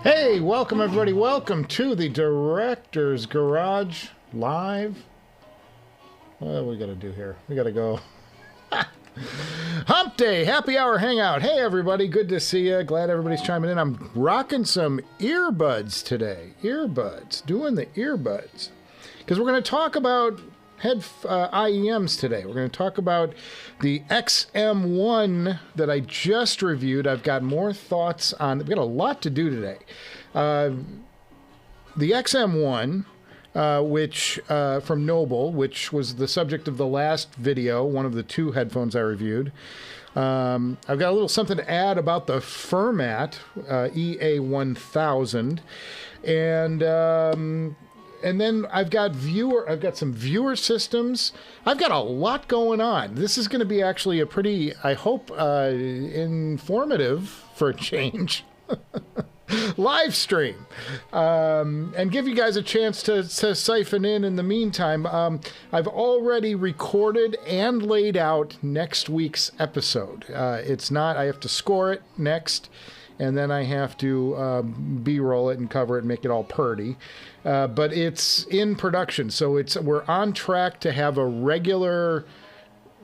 Hey, welcome everybody. Welcome to the Director's Garage Live. What do we got to do here? We got to go. Humpday, happy hour hangout. Hey everybody, good to see you. Glad everybody's chiming in. I'm rocking some earbuds today. Doing the earbuds. Because we're going to talk about IEMs today. We're going to talk about the XM1 that I just reviewed. I've got more thoughts on. We've got a lot to do today. The XM1, which from Noble, which was the subject of the last video, one of the two headphones I reviewed. I've got a little something to add about the Format EA1000, and then I've got some viewer systems. I've got a lot going on. This is going to be actually a pretty, I hope, informative for a change live stream, and give you guys a chance to siphon in the meantime. I've already recorded and laid out next week's episode. It's not, I have to score it next, and then I have to B-roll it and cover it and make it all purdy. But it's in production, so we're on track to have a regular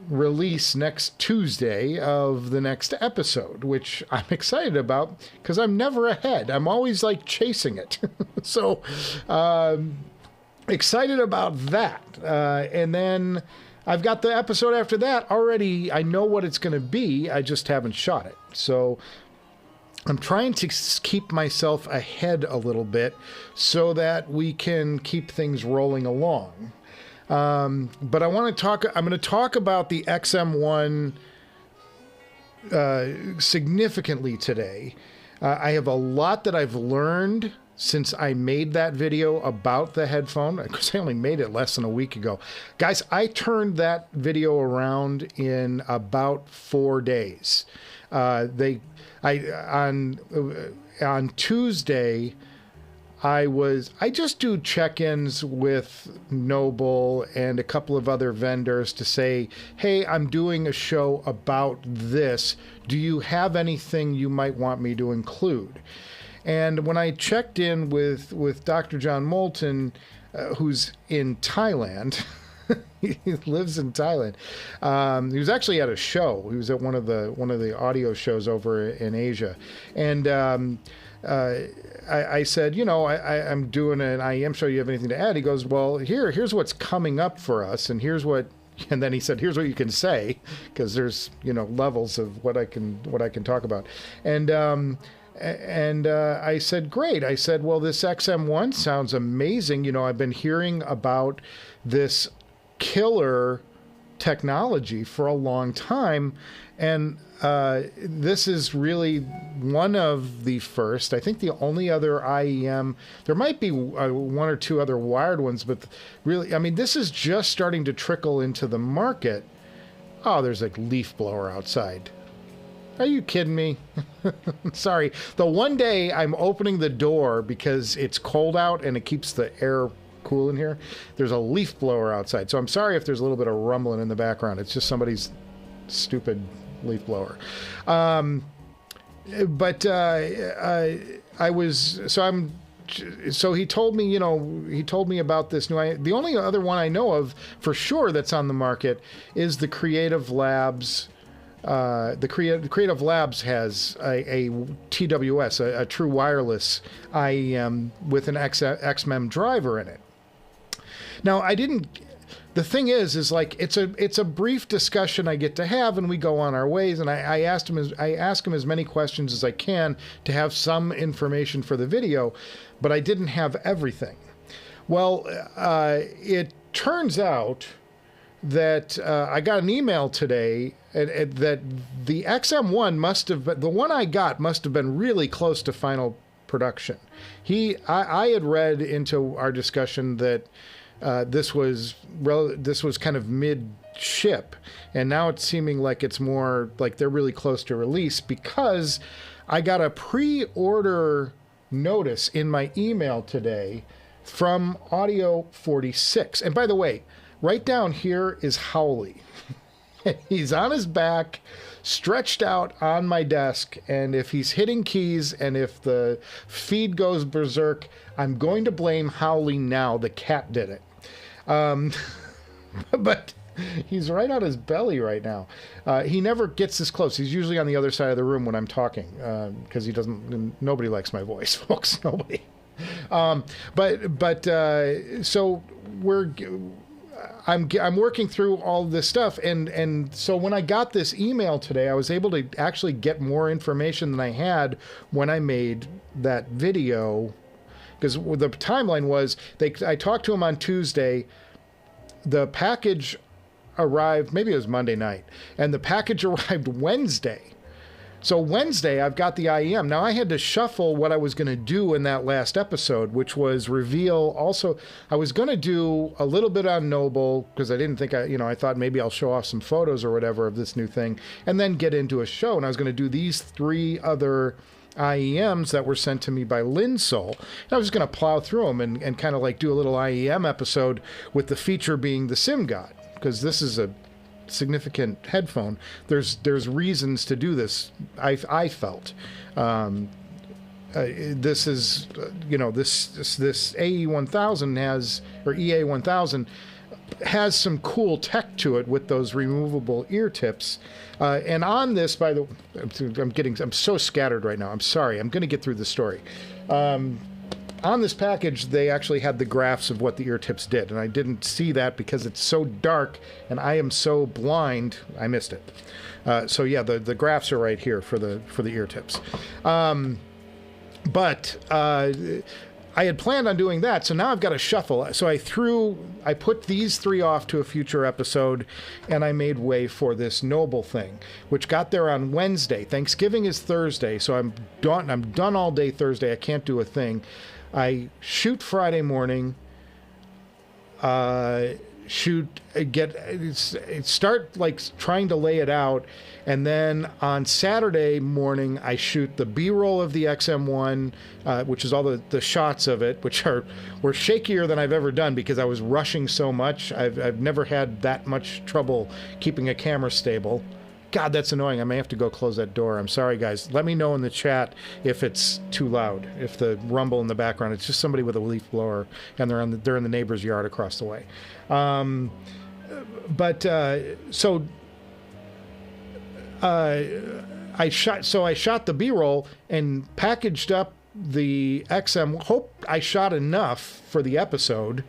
release next Tuesday of the next episode, which I'm excited about because I'm never ahead. I'm always like chasing it. So excited about that. And then I've got the episode after that already. I know what it's going to be. I just haven't shot it. So I'm trying to keep myself ahead a little bit so that we can keep things rolling along. But I'm going to talk about the XM1 significantly today. I have a lot that I've learned since I made that video about the headphone, because I only made it less than a week ago. Guys, I turned that video around in about 4 days. On Tuesday, I just do check-ins with Noble and a couple of other vendors to say, hey, I'm doing a show about this. Do you have anything you might want me to include? And when I checked in with Dr. John Moulton, who's in Thailand, he lives in Thailand. He was actually at a show. He was at one of the audio shows over in Asia, and I said, I'm doing an IEM show. You have anything to add? He goes, well, here's what's coming up for us, and and then he said, here's what you can say, because there's levels of what I can talk about, and I said, great. I said, well, this XM1 sounds amazing. I've been hearing about this killer technology for a long time, and this is really one of the first, I think the only other IEM. There might be one or two other wired ones, but really, I mean, this is just starting to trickle into the market. Oh, there's a leaf blower outside. Are you kidding me? Sorry. The one day I'm opening the door because it's cold out and it keeps the air cool in here, there's a leaf blower outside. So I'm sorry if there's a little bit of rumbling in the background. It's just somebody's stupid leaf blower. So he told me, about this new, the only other one I know of for sure that's on the market is the Creative Labs. The Creative Labs has a TWS, a true wireless IEM with an XMEM driver in it. Now, the thing is like, it's a brief discussion I get to have, and we go on our ways, and I ask him as many questions as I can to have some information for the video, but I didn't have everything. Well, it turns out that I got an email today that the XM1 must have been, the one I got must have been really close to final production. I had read into our discussion that this was kind of mid-ship, and now it's seeming like it's more like they're really close to release, because I got a pre-order notice in my email today from Audio 46. And by the way, right down here is Howley. He's on his back, stretched out on my desk, and if he's hitting keys and if the feed goes berserk, I'm going to blame Howley now. The cat did it. But he's right on his belly right now. He never gets this close. He's usually on the other side of the room when I'm talking, because he doesn't. Nobody likes my voice, folks. Nobody. So I'm working through all this stuff, and so when I got this email today, I was able to actually get more information than I had when I made that video, because the timeline was I talked to him on Tuesday. The package arrived, maybe it was Monday night, and the package arrived Wednesday. So Wednesday, I've got the IEM. Now, I had to shuffle what I was going to do in that last episode, which was reveal. Also, I was going to do a little bit on Noble, because I didn't think I thought maybe I'll show off some photos or whatever of this new thing, and then get into a show. And I was going to do these 3 other IEMs that were sent to me by Linsol. And I was going to plow through them and kind of like do a little IEM episode with the feature being the SIM God, because this is a significant headphone. There's reasons to do this. I felt this is this AE1000 has, or EA1000 has some cool tech to it with those removable ear tips. And on this, by the way, I'm so scattered right now. I'm sorry. I'm going to get through the story. On this package, they actually had the graphs of what the ear tips did, and I didn't see that because it's so dark and I am so blind. I missed it. So yeah, the graphs are right here for the ear tips. But I had planned on doing that, so now I've got to shuffle. So I put these 3 off to a future episode, and I made way for this Noble thing, which got there on Wednesday. Thanksgiving is Thursday, so I'm done all day Thursday. I can't do a thing. I shoot Friday morning, start like trying to lay it out, and then on Saturday morning I shoot the B-roll of the XM1, which is all the shots of it, which were shakier than I've ever done because I was rushing so much. I've never had that much trouble keeping a camera stable. God, that's annoying. I may have to go close that door. I'm sorry, guys. Let me know in the chat if it's too loud, if the rumble in the background. It's just somebody with a leaf blower, and they're in the neighbor's yard across the way. So I shot the B-roll and packaged up the XM. Hope I shot enough for the episode.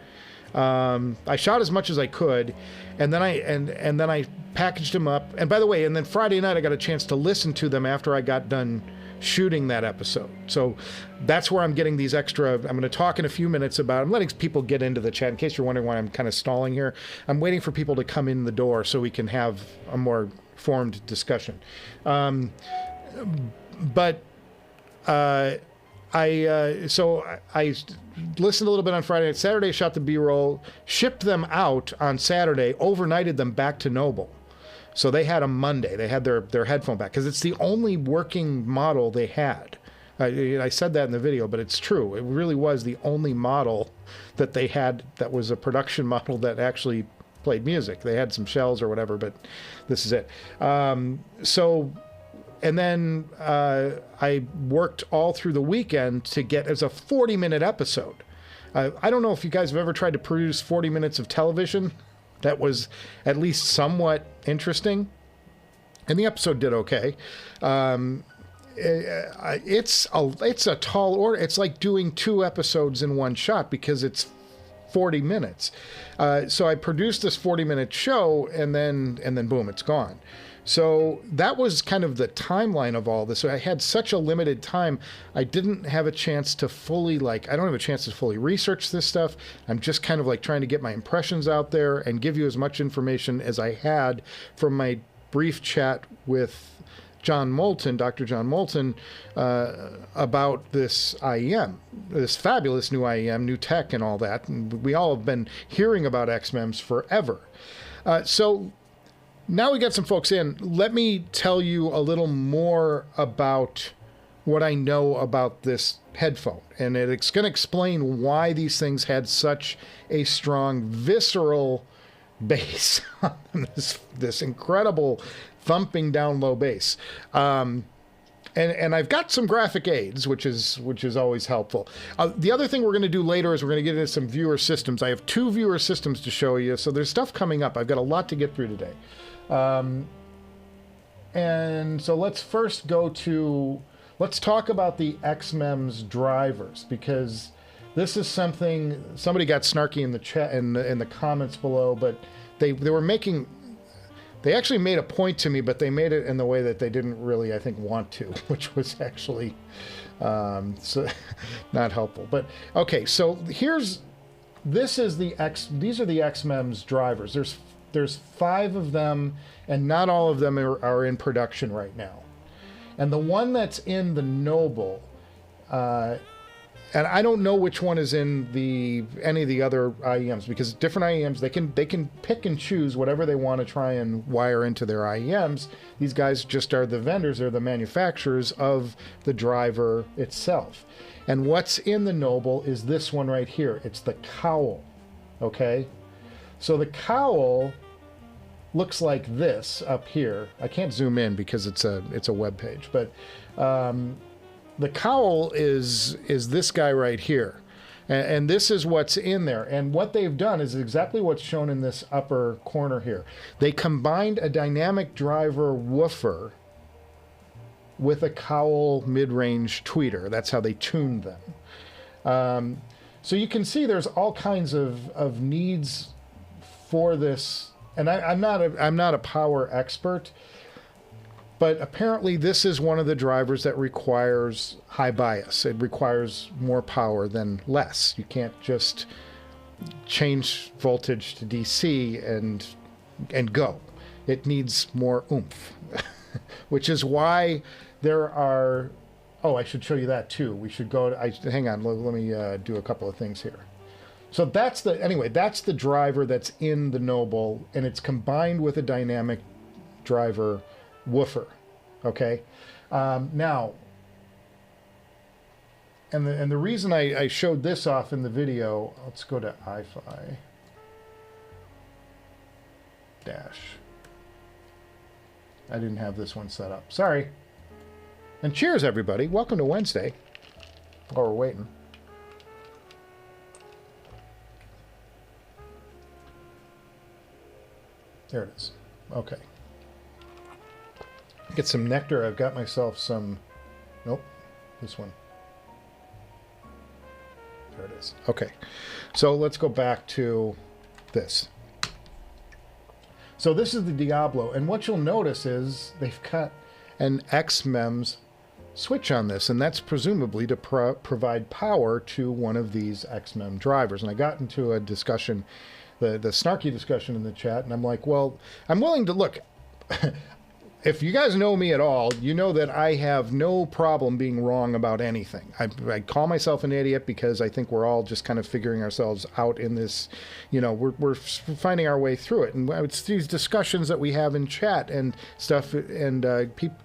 I shot as much as I could, and then I packaged them up. And by the way, and then Friday night I got a chance to listen to them after I got done shooting that episode. So that's where I'm getting these extra. I'm going to talk in a few minutes about. I'm letting people get into the chat. In case you're wondering why I'm kind of stalling here, I'm waiting for people to come in the door so we can have a more formed discussion. I listened a little bit on Friday night. Saturday, shot the B-roll, shipped them out on Saturday, overnighted them back to Noble. So they had them Monday. They had their headphone back because it's the only working model they had. I said that in the video, but it's true. It really was the only model that they had that was a production model that actually played music. They had some shells or whatever, but this is it. And then I worked all through the weekend to get as a 40-minute episode. I don't know if you guys have ever tried to produce 40 minutes of television that was at least somewhat interesting. And the episode did okay. It's a tall order. It's like doing 2 episodes in one shot because it's 40 minutes. So I produced this 40-minute show, and then boom, it's gone. So that was kind of the timeline of all this. So I had such a limited time. I didn't have a chance to fully, I don't have a chance to fully research this stuff. I'm just kind of like trying to get my impressions out there and give you as much information as I had from my brief chat with John Moulton, Dr. John Moulton, about this IEM, this fabulous new IEM, new tech and all that. And we all have been hearing about XMEMS forever. So now we got some folks in. Let me tell you a little more about what I know about this headphone. And it's going to explain why these things had such a strong, visceral bass, this incredible thumping down low bass. And I've got some graphic aids, which is always helpful. The other thing we're going to do later is we're going to get into some viewer systems. I have 2 viewer systems to show you, so there's stuff coming up. I've got a lot to get through today. And so let's first let's talk about the XMEMS drivers, because this is something somebody got snarky in the chat in the comments below, but they actually made a point to me, but they made it in the way that they didn't really, I think, want to, which was actually so not helpful. But okay, so these are the XMEMS drivers. There's 5 of them, and not all of them are in production right now. And the one that's in the Noble, and I don't know which one is in any of the other IEMs, because different IEMs, they can pick and choose whatever they want to try and wire into their IEMs. These guys just are the vendors, they're the manufacturers of the driver itself. And what's in the Noble is this one right here. It's the cowl, okay? So the cowl looks like this up here. I can't zoom in because it's a web page, but the cowl is this guy right here, and this is what's in there. And what they've done is exactly what's shown in this upper corner here. They combined a dynamic driver woofer with a cowl mid-range tweeter. That's how they tuned them. So you can see there's all kinds of needs for this. And I'm not a power expert, but apparently this is one of the drivers that requires high bias. It requires more power than less. You can't just change voltage to DC and go. It needs more oomph, which is why there are. Oh, I should show you that too. We should go. Hang on. Let me do a couple of things here. So that's the driver that's in the Noble, and it's combined with a dynamic driver woofer, okay? Now, and the reason I showed this off in the video, let's go to iFi dash. I didn't have this one set up. Sorry. And cheers, everybody. Welcome to Wednesday. While we're waiting. There it is. Okay. Get some nectar. I've got myself some. Nope. This one. There it is. Okay. So let's go back to this. So this is the Diablo. And what you'll notice is they've got an XMEMS switch on this. And that's presumably to provide power to one of these XMEMS drivers. And I got into a discussion, the snarky discussion in the chat, and I'm like, well, I'm willing to look. If you guys know me at all, you know that I have no problem being wrong about anything. I call myself an idiot because I think we're all just kind of figuring ourselves out in this, we're finding our way through it. And it's these discussions that we have in chat and stuff, and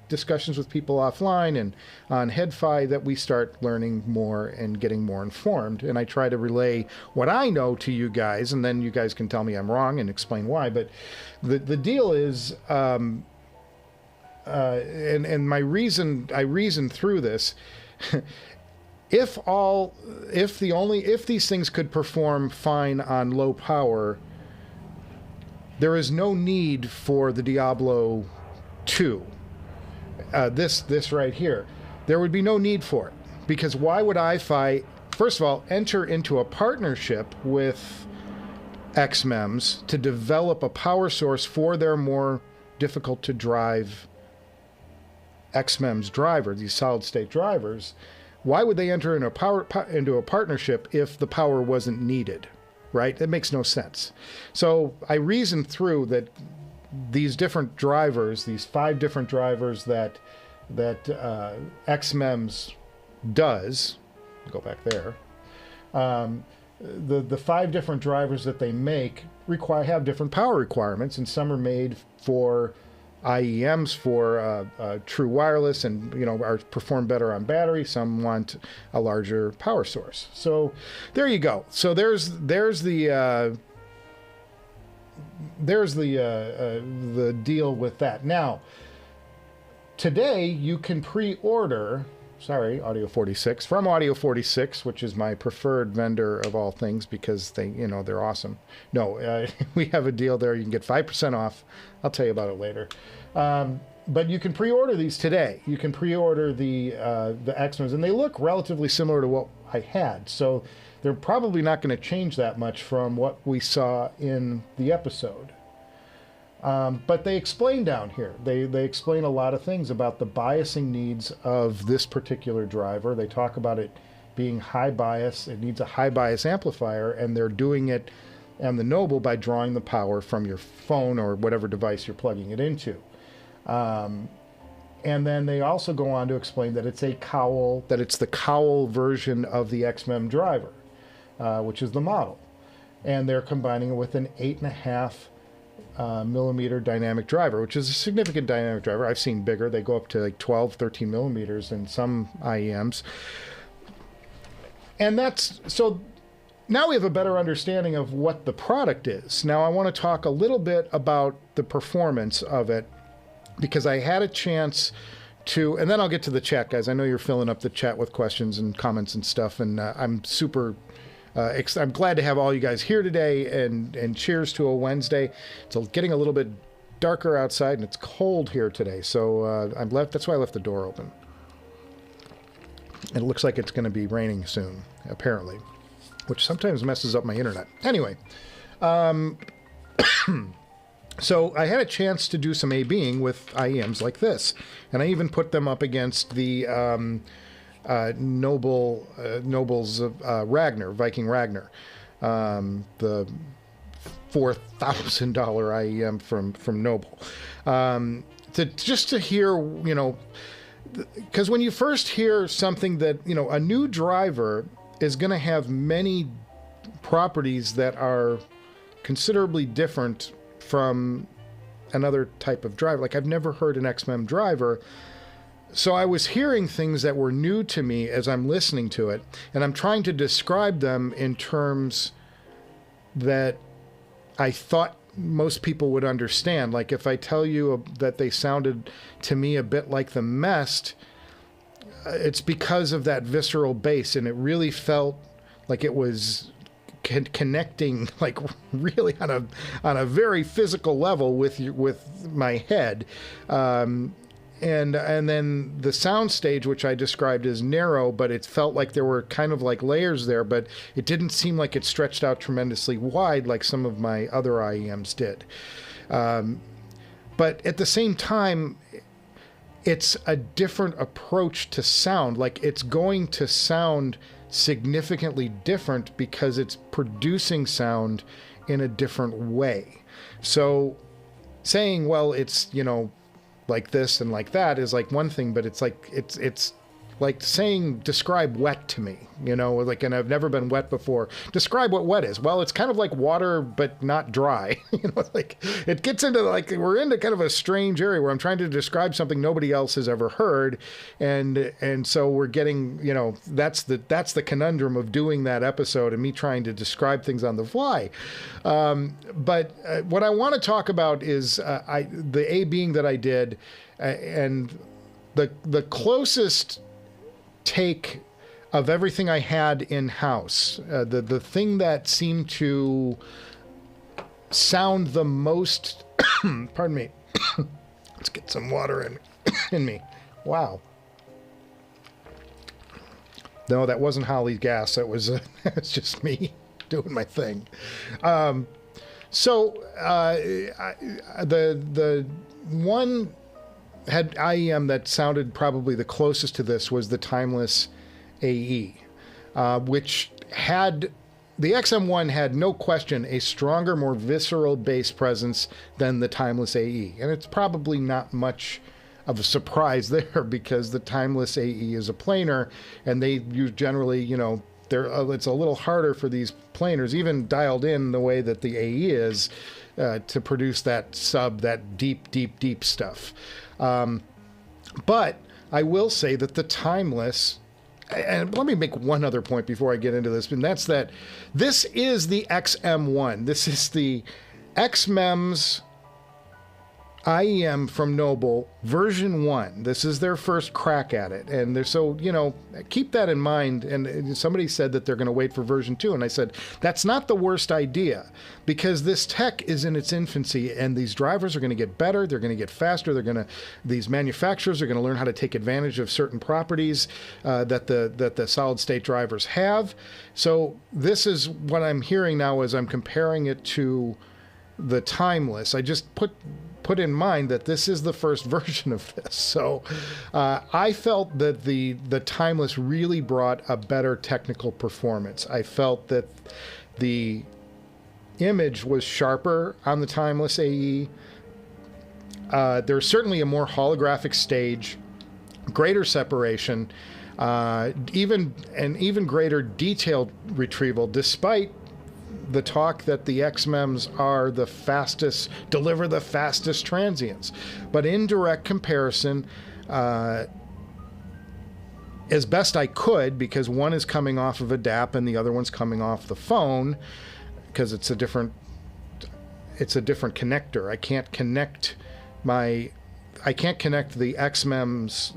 discussions with people offline and on HeadFi that we start learning more and getting more informed. And I try to relay what I know to you guys, and then you guys can tell me I'm wrong and explain why. But the deal is, and my reason, I reasoned through this. If these things could perform fine on low power, there is no need for the Diablo 2. This right here, there would be no need for it, because why would iFi, first of all, enter into a partnership with XMEMS to develop a power source for their more difficult to drive XMEMS driver, these solid state drivers? Why would they enter into a partnership if the power wasn't needed, right? That makes no sense. So I reasoned through that these different drivers, these 5 different drivers that XMEMS does, go back there, the 5 different drivers that they make have different power requirements, and some are made for IEMs for true wireless and perform better on battery. Some want a larger power source. So there you go. So there's the there's the deal with that. Now, today you can pre-order, sorry, Audio 46, from Audio 46, which is my preferred vendor of all things because they, you know, they're awesome. No, we have a deal there. You can get 5% off. I'll tell you about it later. But you can pre-order these today. You can pre-order the XMEMS, and they look relatively similar to what I had. So they're probably not going to change that much from what we saw in the episode. But they explain down here. They explain a lot of things about the biasing needs of this particular driver. They talk about it being high bias. It needs a high bias amplifier, and they're doing it on the Noble by drawing the power from your phone or whatever device you're plugging it into. And then they also go on to explain that it's a cowl, that it's the cowl version of the XMEM driver, which is the model. And they're combining it with an 8.5 millimeter dynamic driver, which is a significant dynamic driver. I've seen bigger. They go up to like 12, 13 millimeters in some IEMs. And that's, so now we have a better understanding of what the product is. Now I want to talk a little bit about the performance of it, because I had a chance to, and then I'll get to the chat, guys. I know you're filling up the chat with questions and comments and stuff, and I'm super, I'm glad to have all you guys here today, and cheers to a Wednesday. It's getting a little bit darker outside, and it's cold here today, so that's why I left the door open. And it looks like it's going to be raining soon, apparently, which sometimes messes up my internet. Anyway, so I had a chance to do some A/Bing with IEMs like this, and I even put them up against the Noble's Ragnar, Viking Ragnar, the $4,000 IEM from Noble, just to hear, you know, because when you first hear something that, you know, a new driver is going to have many properties that are considerably different from another type of driver. Like, I've never heard an XMEM driver, so I was hearing things that were new to me as I'm listening to it, and I'm trying to describe them in terms that I thought most people would understand. Like, if I tell you that they sounded to me a bit like the Mest, it's because of that visceral bass, and it really felt like it was connecting, like, really on a very physical level with my head, and then the sound stage, which I described as narrow, but it felt like there were kind of like layers there, but it didn't seem like it stretched out tremendously wide like some of my other IEMs did. But at the same time, it's a different approach to sound. Like, it's going to sound significantly different because it's producing sound in a different way. So saying, well, it's, you know, like this and like that is like one thing, but it's like, it's like saying, describe wet to me, you know, like, and I've never been wet before. Describe what wet is. Well, it's kind of like water, but not dry. You know, like, it gets into, like, we're into kind of a strange area where I'm trying to describe something nobody else has ever heard. And so we're getting, you know, that's the conundrum of doing that episode and me trying to describe things on the fly. But what I want to talk about is the A/Bing that I did, and the closest take of everything I had in-house, the thing that seemed to sound the most pardon me, let's get some water in me. Wow. No, that wasn't Holly's gas. It was it's just me doing my thing. So the one had IEM that sounded probably the closest to this was the Timeless AE, which had, the XM1 had no question a stronger, more visceral bass presence than the Timeless AE. And it's probably not much of a surprise there, because the Timeless AE is a planar, and they use generally, you know, it's a little harder for these planars, even dialed in the way that the AE is, to produce that deep stuff. But I will say that the Timeless, and let me make one other point before I get into this, and that's that this is the XM1. This is the XMEMS IEM from Noble version 1. This is their first crack at it, and they're so, you know, keep that in mind. And somebody said that they're going to wait for version 2, and I said that's not the worst idea, because this tech is in its infancy, and these drivers are going to get better, they're going to get faster, these manufacturers are going to learn how to take advantage of certain properties that the solid state drivers have. So this is what I'm hearing now as I'm comparing it to the Timeless. I just put in mind that this is the first version of this. So I felt that the Timeless really brought a better technical performance. I felt that the image was sharper on the Timeless AE. There's certainly a more holographic stage, greater separation, even greater detailed retrieval, despite the talk that the XMEMS are the fastest, deliver the fastest transients. But in direct comparison, as best I could, because one is coming off of a DAP and the other one's coming off the phone, because it's a different connector. I can't connect the XMEMS,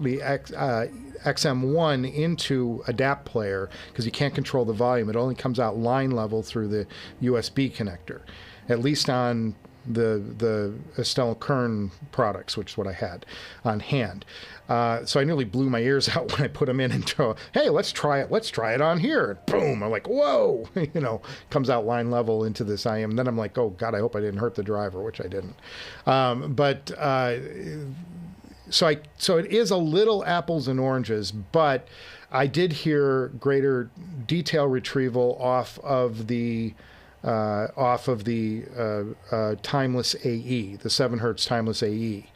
XM1 into a DAP player, because you can't control the volume. It only comes out line level through the USB connector, at least on the Astell&Kern products, which is what I had on hand. So I nearly blew my ears out when I put them in and go, hey, let's try it on here. And boom, I'm like, whoa, you know, comes out line level into this IEM. And then I'm like, oh God, I hope I didn't hurt the driver, which I didn't. So it is a little apples and oranges, but I did hear greater detail retrieval off of the Timeless AE, the 7 Hertz Timeless AE,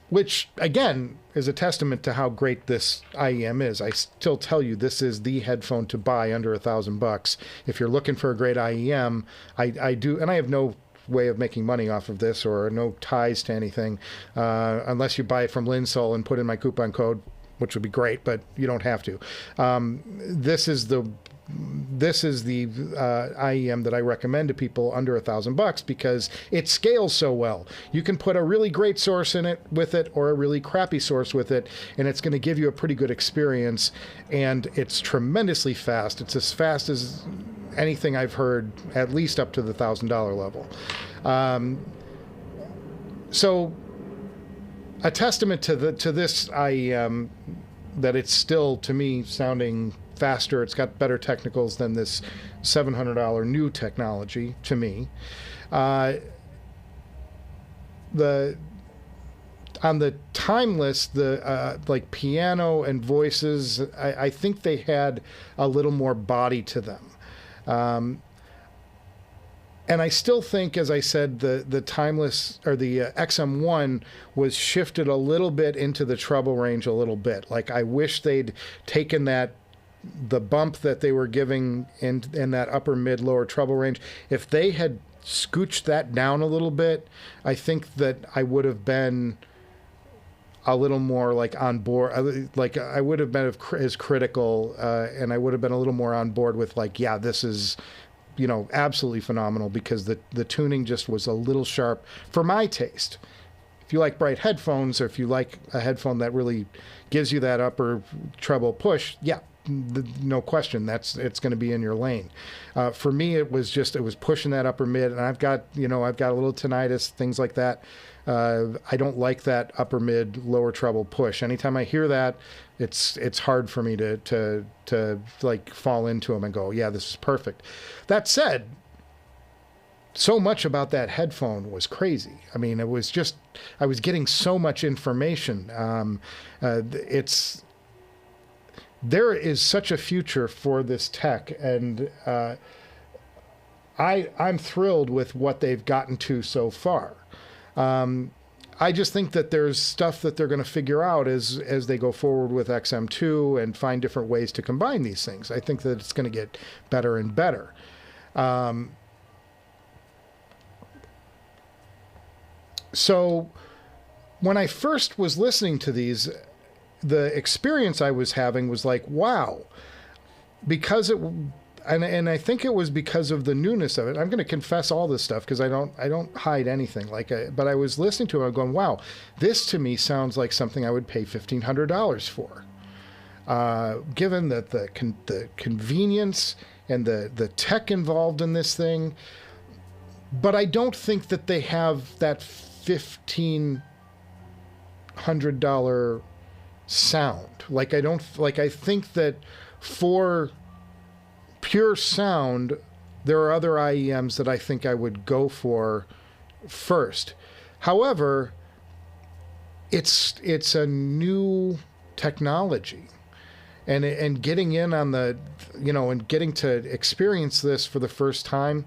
which again is a testament to how great this IEM is. I still tell you, this is the headphone to buy under $1,000 if you're looking for a great IEM. I do, and I have no way of making money off of this, or no ties to anything, unless you buy it from Linsol and put in my coupon code, which would be great, but you don't have to. This is the IEM that I recommend to people under $1,000 because it scales so well. You can put a really great source in it with it, or a really crappy source with it, and it's going to give you a pretty good experience. And it's tremendously fast. It's as fast as anything I've heard, at least up to the $1,000 level. So a testament to this IEM, that it's still, to me, sounding faster. It's got better technicals than this $700 new technology, to me. On the Timeless, like piano and voices, I think they had a little more body to them. And I still think, as I said, the Timeless, or the XM1 was shifted a little bit into the treble range a little bit. Like, I wish they'd taken the bump that they were giving in that upper mid lower treble range. If they had scooched that down a little bit, I think that I would have been a little more like on board. Like, I would have been as critical, and I would have been a little more on board with, like, yeah, this is, you know, absolutely phenomenal, because the tuning just was a little sharp for my taste. If you like bright headphones, or if you like a headphone that really gives you that upper treble push, yeah, no question, it's going to be in your lane. For me, it was pushing that upper mid, and I've got a little tinnitus, things like that. I don't like that upper mid lower treble push. Anytime I hear that, it's hard for me to like fall into them and go, yeah, this is perfect. That said, so much about that headphone was crazy. I mean, I was getting so much information. There is such a future for this tech, and I'm thrilled with what they've gotten to so far. I just think that there's stuff that they're going to figure out as they go forward with XM2 and find different ways to combine these things. I think that it's going to get better and better. So when I first was listening to these, the experience I was having was like, wow, because and I think it was because of the newness of it. I'm going to confess all this stuff because I don't hide anything. But I was listening to it, I'm going, wow, this to me sounds like something I would pay $1,500 for. Given that the convenience and the tech involved in this thing, but I don't think that they have that $1,500 sound. I think that for pure sound, there are other IEMs that I think I would go for first. However, it's a new technology, and getting in on the, and getting to experience this for the first time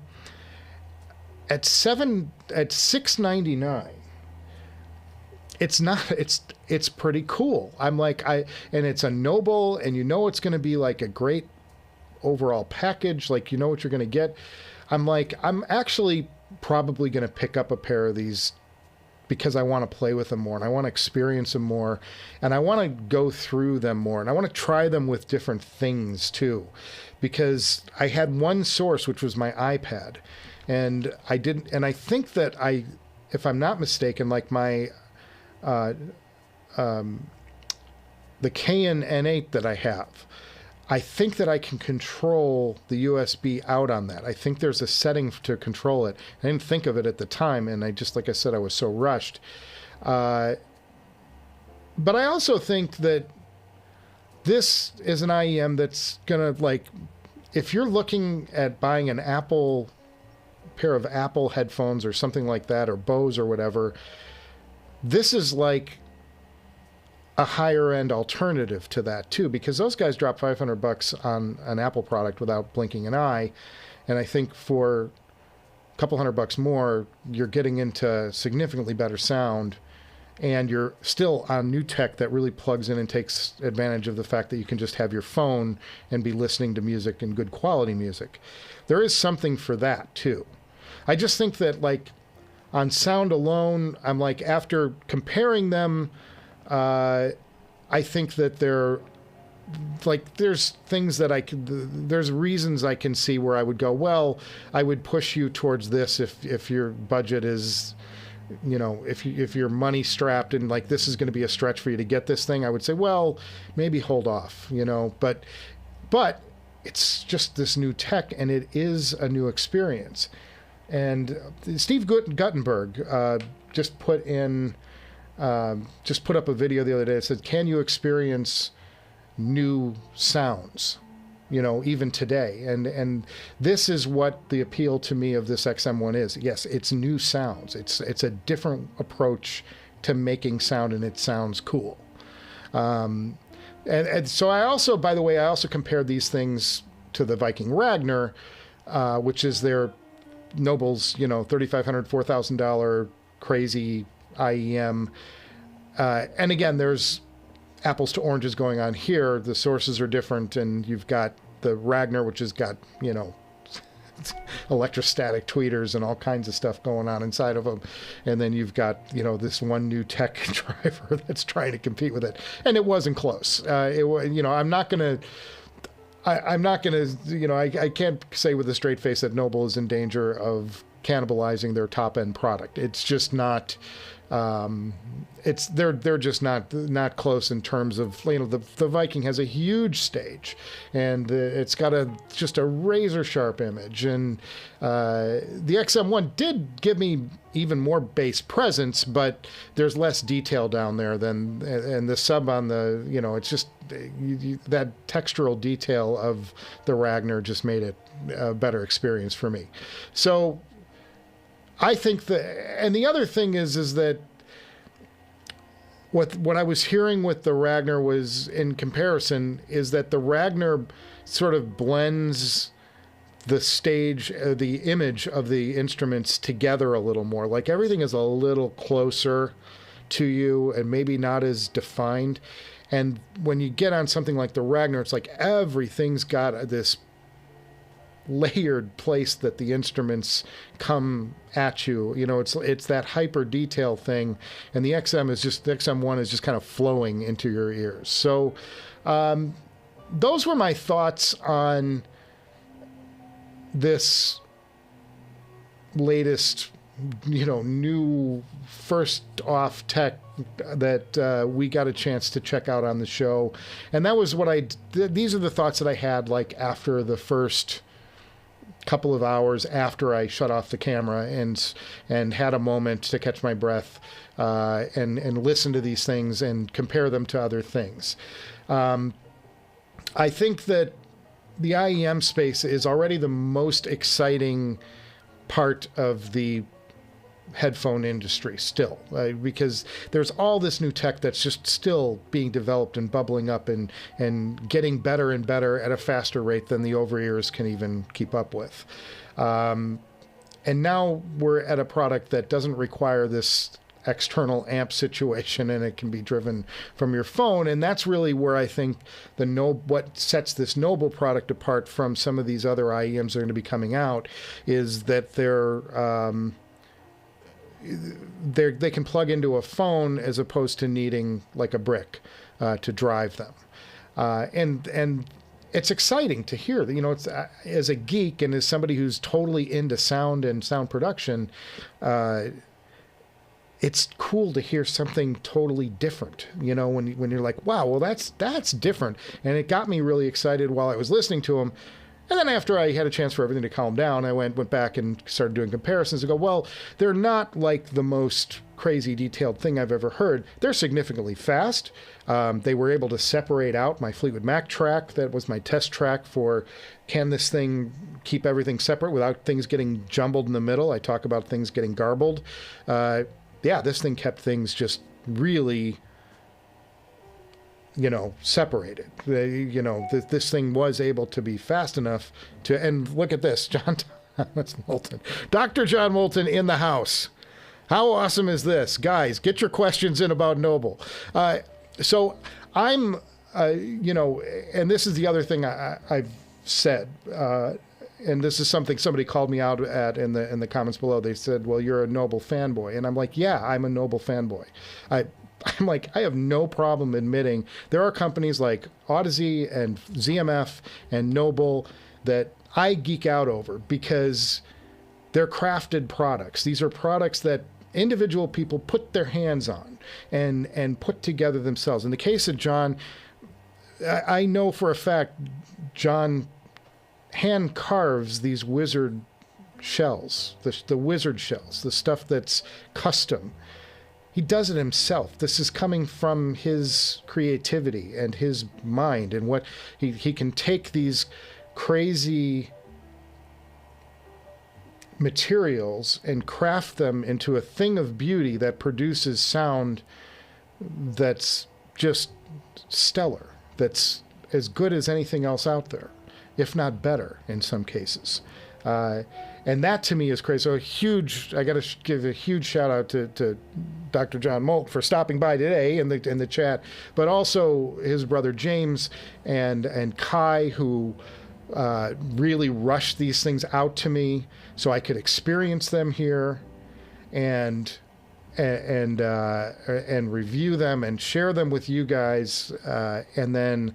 at $699. It's pretty cool. I'm like, and it's a Noble, and it's going to be like a great overall package. Like, what you're going to get. I'm like, I'm actually probably going to pick up a pair of these because I want to play with them more, and I want to experience them more, and I want to go through them more, and I want to try them with different things too, because I had one source, which was my iPad, and I think that if I'm not mistaken, like my the Cayin N8 that I have, I think that I can control the USB out on that. I think there's a setting to control it. I didn't think of it at the time, and like I said, I was so rushed. But I also think that this is an IEM that's gonna, like, if you're looking at buying an pair of Apple headphones or something like that, or Bose or whatever, this is like a higher end alternative to that too, because those guys drop $500 on an Apple product without blinking an eye, and I think for a couple $100 more, you're getting into significantly better sound, and you're still on new tech that really plugs in and takes advantage of the fact that you can just have your phone and be listening to music, and good quality music. There is something for that too. I just think that, like, on sound alone, I'm like, after comparing them, I think that there's things that there's reasons I can see where I would go, well, I would push you towards this if your budget is, if you're money strapped and like this is going to be a stretch for you to get this thing, I would say, well, maybe hold off, but it's just this new tech, and it is a new experience. And Steve Guttenberg just put up a video the other day that said, can you experience new sounds, even today? And this is what the appeal to me of this XM1 is. Yes, it's new sounds. It's a different approach to making sound, and it sounds cool. And so I also, by the way, compared these things to the Viking Ragnar, which is their Noble's, $3,500, $4,000 crazy IEM. And again, there's apples to oranges going on here. The sources are different, and you've got the Ragnar, which has got, electrostatic tweeters and all kinds of stuff going on inside of them. And then you've got, this one new tech driver that's trying to compete with it. And it wasn't close. I'm not going to, I can't say with a straight face that Noble is in danger of cannibalizing their top end product. It's just not. They're just not close in terms of, the Viking has a huge stage, and it's got just a razor sharp image, and the XM1 did give me even more bass presence, but there's less detail down there and the sub on the, it's just that textural detail of the Ragnar just made it a better experience for me. So I think and the other thing is that what I was hearing with the Ragnar was, in comparison, is that the Ragnar sort of blends the stage, the image of the instruments together a little more. Like, everything is a little closer to you and maybe not as defined. And when you get on something like the Ragnar, it's like everything's got this layered place that the instruments come at you. It's that hyper detail thing, and the XM1 is just kind of flowing into your ears. So those were my thoughts on this latest, new first off tech that we got a chance to check out on the show. And that was what these are the thoughts that I had like after the first couple of hours after I shut off the camera and had a moment to catch my breath and listen to these things and compare them to other things. I think that the IEM space is already the most exciting part of the headphone industry still, because there's all this new tech that's just still being developed and bubbling up and getting better and better at a faster rate than the over-ears can even keep up with. And now we're at a product that doesn't require this external amp situation, and it can be driven from your phone. And that's really where I think what sets this Noble product apart from some of these other IEMs that are going to be coming out is that they can plug into a phone as opposed to needing like a brick to drive them. And it's exciting to hear that, it's as a geek and as somebody who's totally into sound and sound production, it's cool to hear something totally different, when you're like, wow, well, that's different. And it got me really excited while I was listening to them. And then after I had a chance for everything to calm down, I went back and started doing comparisons and go, well, they're not like the most crazy detailed thing I've ever heard. They're significantly fast. They were able to separate out my Fleetwood Mac track. That was my test track for, can this thing keep everything separate without things getting jumbled in the middle? I talk about things getting garbled. This thing kept things just really, separated. This thing was able to be fast enough to, and look at this, that's Moulton. Dr. John Moulton in the house. How awesome is this? Guys, get your questions in about Noble. So I'm, and this is the other thing I've said, and this is something somebody called me out at in the comments below. They said, well, you're a Noble fanboy. And I'm like, yeah, I'm a Noble fanboy. I'm like, I have no problem admitting there are companies like Audeze and ZMF and Noble that I geek out over because they're crafted products. These are products that individual people put their hands on and put together themselves. In the case of John, I know for a fact John hand carves these wizard shells, the wizard shells, the stuff that's custom. He does it himself. This is coming from his creativity and his mind, and what he can take these crazy materials and craft them into a thing of beauty that produces sound that's just stellar, that's as good as anything else out there, if not better in some cases. And that to me is crazy. So I got to give a huge shout out to Dr. John Molt for stopping by today in the chat, but also his brother James and Kai, who really rushed these things out to me so I could experience them here and review them and share them with you guys, and then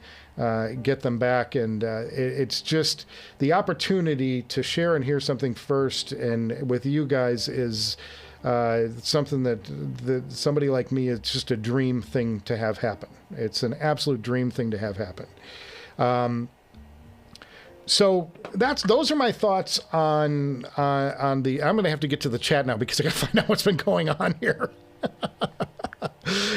get them back. And it's just the opportunity to share and hear something first and with you guys is something that somebody like me, it's just a dream thing to have happen. It's an absolute dream thing to have happen. So those are my thoughts on the. I'm going to have to get to the chat now because I got to find out what's been going on here.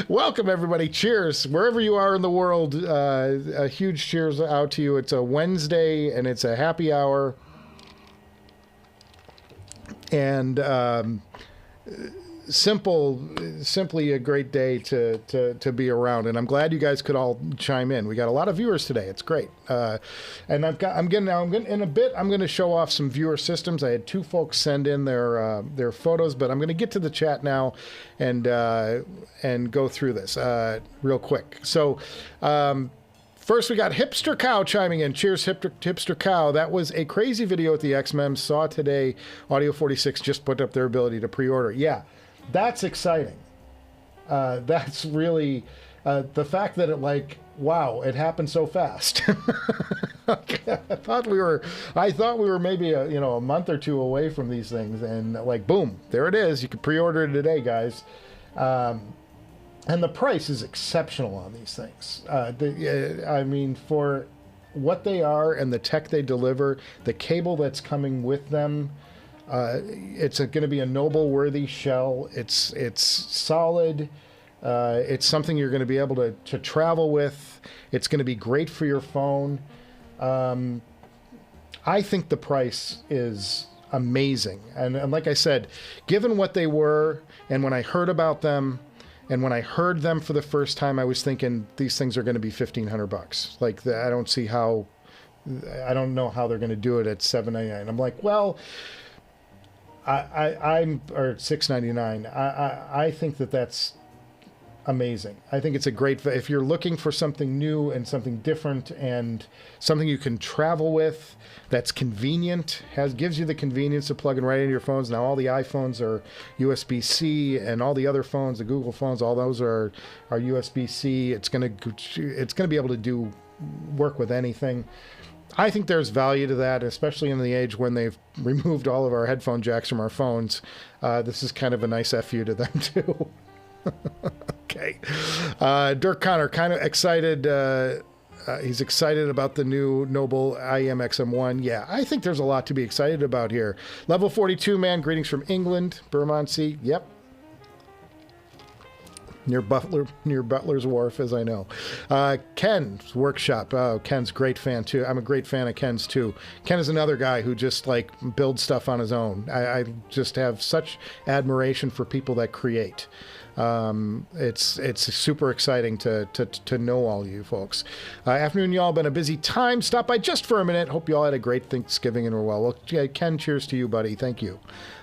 Welcome everybody. Cheers wherever you are in the world. A huge cheers out to you. It's a Wednesday and it's a happy hour. And simply a great day to be around, and I'm glad you guys could all chime in. We got a lot of viewers today. It's great. And I'm going to show off some viewer systems. I had two folks send in their photos, but I'm going to get to the chat now and go through this real quick. So first we got Hipster Cow chiming in. Cheers, Hipster Cow. That was a crazy video at the XMEMS. Saw today. Audio 46 just put up their ability to pre-order. Yeah. That's exciting. That's really the fact that wow, it happened so fast. I thought we were maybe a month or two away from these things, and like boom, there it is. You can pre-order it today, guys. And the price is exceptional on these things. I mean, for what they are and the tech they deliver, the cable that's coming with them, it's going to be a Noble-worthy shell. It's solid. It's something you're going to be able to travel with. It's going to be great for your phone. I think the price is amazing. And like I said, given what they were, and when I heard about them, and when I heard them for the first time, I was thinking these things are going to be $1,500. Like, I don't know how they're going to do it at $799. I'm like, well, I'm or $699. I think that's amazing. I think it's a great, if you're looking for something new and something different and something you can travel with, that's convenient, gives you the convenience of plugging right into your phones. Now all the iPhones are USB-C, and all the other phones, the Google phones, all those are USB-C. It's gonna be able to work with anything. I think there's value to that, especially in the age when they've removed all of our headphone jacks from our phones. This is kind of a nice FU to them too. Okay. Dirk Connor, kind of excited. He's excited about the new Noble IEM XM1. Yeah, I think there's a lot to be excited about here. Level 42, man. Greetings from England. Bermondsey. Yep. Near Butler's Wharf, as I know. Ken's Workshop. Oh, Ken's a great fan, too. I'm a great fan of Ken's, too. Ken is another guy who just, like, builds stuff on his own. I just have such admiration for people that create. It's super exciting to know all you folks. Afternoon, y'all. Been a busy time. Stop by just for a minute. Hope you all had a great Thanksgiving and were well. Well, Ken, cheers to you, buddy. Thank you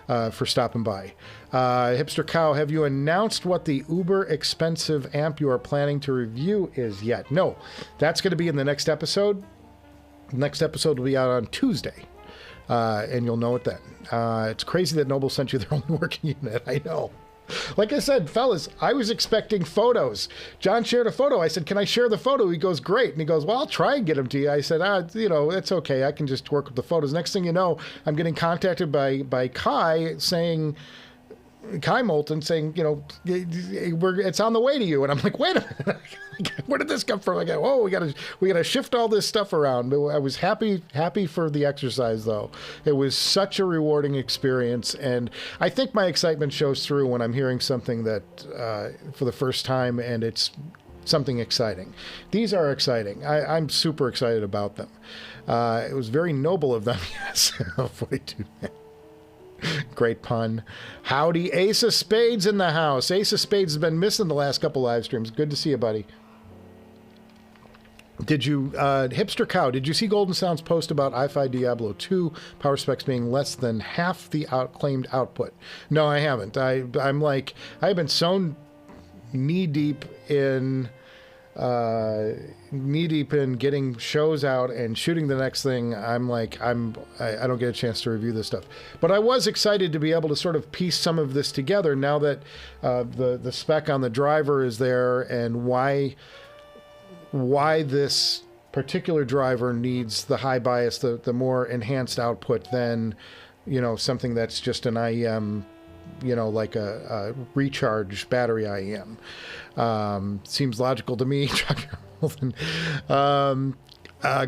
for stopping by. Hipster Cow, have you announced what the uber expensive amp you are planning to review is yet? No, that's going to be in the next episode. The next episode will be out on Tuesday. And you'll know it then. It's crazy that Noble sent you their only working unit. I know. Like I said, fellas, I was expecting photos. John shared a photo. I said, can I share the photo? He goes, great. And he goes, well, I'll try and get them to you. I said, it's okay. I can just work with the photos. Next thing you know, I'm getting contacted by Kai Moulton saying, it's on the way to you. And I'm like, wait a minute. Where did this come from? I go, oh, we gotta shift all this stuff around. But I was happy for the exercise, though. It was such a rewarding experience, and I think my excitement shows through when I'm hearing something that for the first time, and it's something exciting. These are exciting. I'm super excited about them. It was very noble of them. Yes, 42. Great pun. Howdy, Ace of Spades in the house. Ace of Spades has been missing the last couple live streams. Good to see you, buddy. Did you, Hipster Cow, did you see Golden Sound's post about iFi Diablo 2 power specs being less than half the claimed output? No, I haven't. I've been so knee-deep in getting shows out and shooting the next thing. I don't get a chance to review this stuff. But I was excited to be able to sort of piece some of this together now that the spec on the driver is there, and why this particular driver needs the high bias, the more enhanced output than, something that's just an IEM, like a recharge battery IEM. Seems logical to me.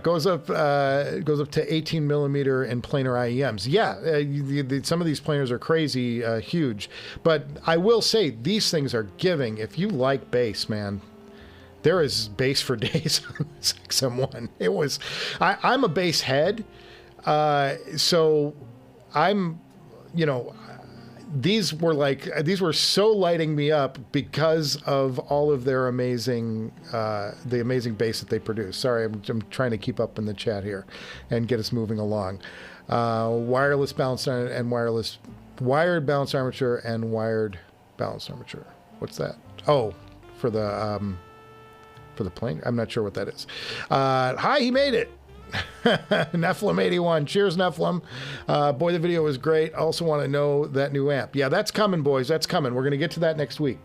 Goes up to 18 millimeter in planar IEMs. Yeah, some of these planars are crazy, huge. But I will say these things are giving. If you like bass, man, there is bass for days on this XM1. I'm a bass head, so I'm, these were so lighting me up because of all of their the amazing bass that they produce. Sorry, I'm trying to keep up in the chat here and get us moving along. Wireless balanced and wired balanced armature and wired balanced armature. What's that? Oh, for the plane. I'm not sure what that is. Hi, he made it. Nephilim 81. Cheers, Nephilim. Boy, the video was great. Also want to know that new amp. Yeah, that's coming, boys. That's coming. We're going to get to that next week.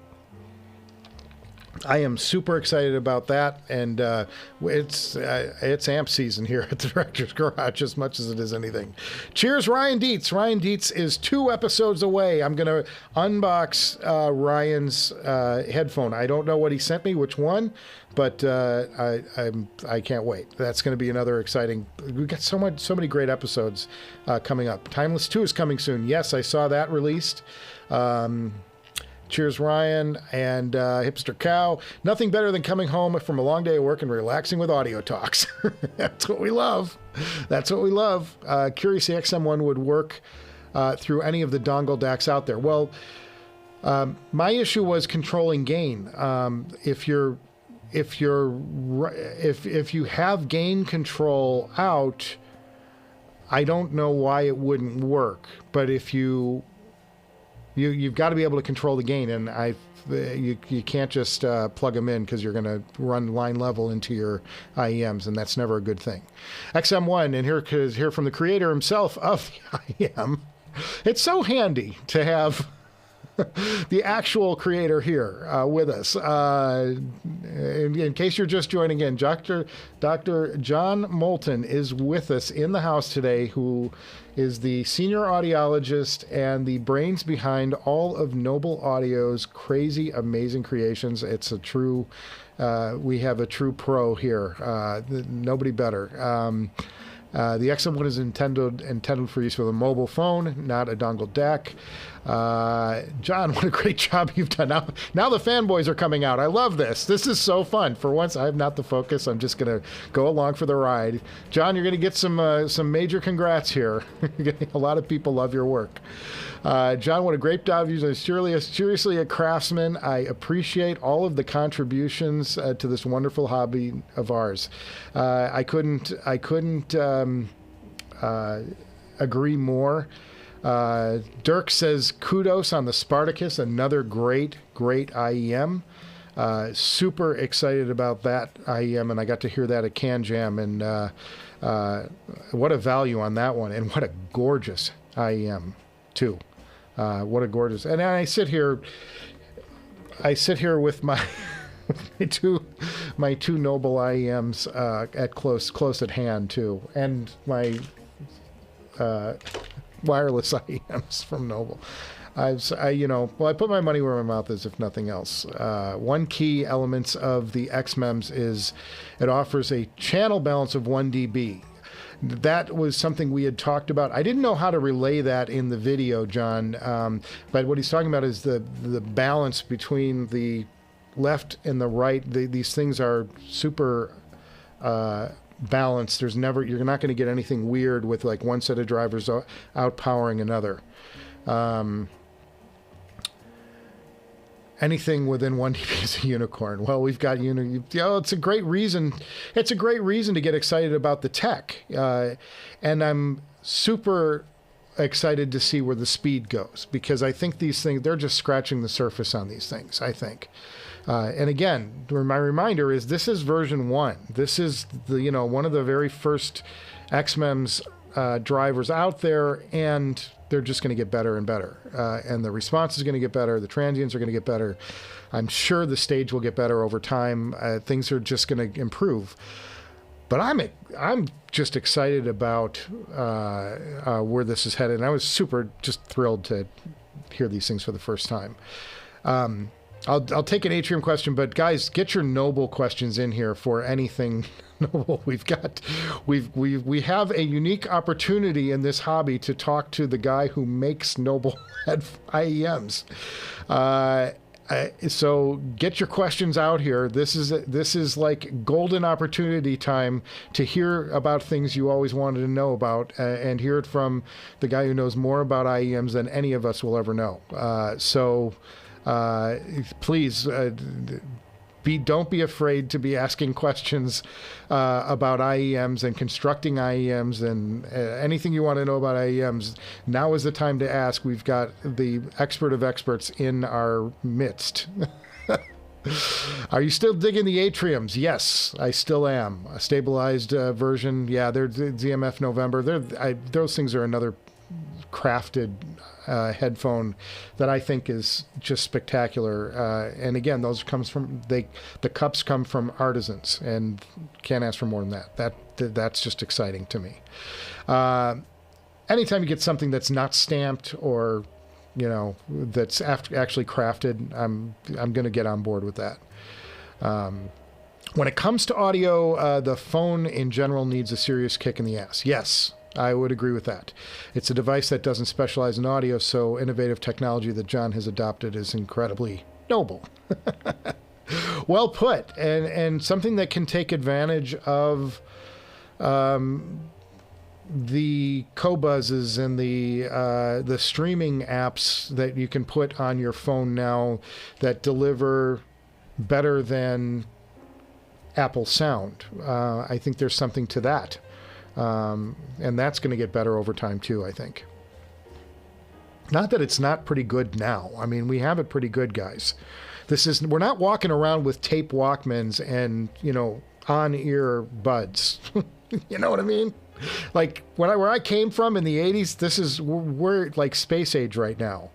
I am super excited about that, and it's amp season here at the Director's Garage as much as it is anything. Cheers, Ryan Dietz. Ryan Dietz is 2 episodes away. I'm going to unbox Ryan's headphone. I don't know what he sent me, which one, but I can't wait. That's going to be another exciting. We've got so many great episodes coming up. Timeless 2 is coming soon. Yes, I saw that released. Cheers, Ryan, and Hipster Cow. Nothing better than coming home from a long day of work and relaxing with audio talks. That's what we love. That's what we love. Curious the XM1 would work through any of the dongle DACs out there. Well, my issue was controlling gain. If you have gain control out, I don't know why it wouldn't work. But if you've got to be able to control the gain, and you can't just plug them in because you're going to run line level into your IEMs, and that's never a good thing. XM1, and here from the creator himself of the IEM. It's so handy to have the actual creator here with us. In case you're just joining in, Dr. John Moulton is with us in the house today, who is the senior audiologist and the brains behind all of Noble Audio's crazy, amazing creations. It's a true, we have a true pro here. Nobody better. The XM1 is intended for use with a mobile phone, not a dongle DAC. John, what a great job you've done. Now the fanboys are coming out. I love this. This is so fun. For once, I have not the focus. I'm just going to go along for the ride. John, you're going to get some major congrats here. A lot of people love your work. John, what a great job. You're seriously a craftsman. I appreciate all of the contributions to this wonderful hobby of ours. I couldn't agree more. Dirk says, kudos on the Spartacus, another great IEM. Super excited about that IEM, and I got to hear that at Can Jam, and what a value on that one, and what a gorgeous IEM too. What a gorgeous, and I sit here with my my two Noble IEMs at close at hand too, and my wireless IEMs from Noble. I put my money where my mouth is, if nothing else. One key elements of the XMEMS is it offers a channel balance of 1 dB. That was something we had talked about. I didn't know how to relay that in the video, John, but what he's talking about is the balance between the left and the right. These things are super balanced. You're not going to get anything weird with like one set of drivers outpowering another. Anything within 1 dB is a unicorn. Well, we've got it's a great reason. It's a great reason to get excited about the tech, and I'm super excited to see where the speed goes, because I think these things, they're just scratching the surface on these things, I think. And again, my reminder is this is version 1. This is one of the very first XMEMS drivers out there, and they're just going to get better and better. And the response is going to get better. The transients are going to get better. I'm sure the stage will get better over time. Things are just going to improve. But I'm just excited about where this is headed. And I was just thrilled to hear these things for the first time. I'll take an Atrium question, but guys, get your Noble questions in here for anything Noble. We have a unique opportunity in this hobby to talk to the guy who makes Noble IEMs. So get your questions out here. This is like golden opportunity time to hear about things you always wanted to know about, and hear it from the guy who knows more about IEMs than any of us will ever know. Please don't be afraid to be asking questions about IEMs and constructing IEMs and anything you want to know about IEMs. Now is the time to ask. We've got the expert of experts in our midst. Are you still digging the Atriums? Yes, I still am. A stabilized version. Yeah, they're ZMF November. Those things are another crafted headphone that I think is just spectacular. And again, those comes from the cups come from artisans, and can't ask for more than that. That's just exciting to me. Anytime you get something that's not stamped or that's actually crafted, I'm going to get on board with that. When it comes to audio, the phone in general needs a serious kick in the ass. Yes, I would agree with that. It's a device that doesn't specialize in audio, so innovative technology that John has adopted is incredibly noble. Well put, and something that can take advantage of the Qobuzzes and the streaming apps that you can put on your phone now that deliver better than Apple sound. I think there's something to that. And that's going to get better over time too, I think. Not that it's not pretty good now. I mean, we have it pretty good, guys. We're not walking around with tape Walkmans and, on-ear buds. You know what I mean? Like where I came from in the 80s, we're like space age right now.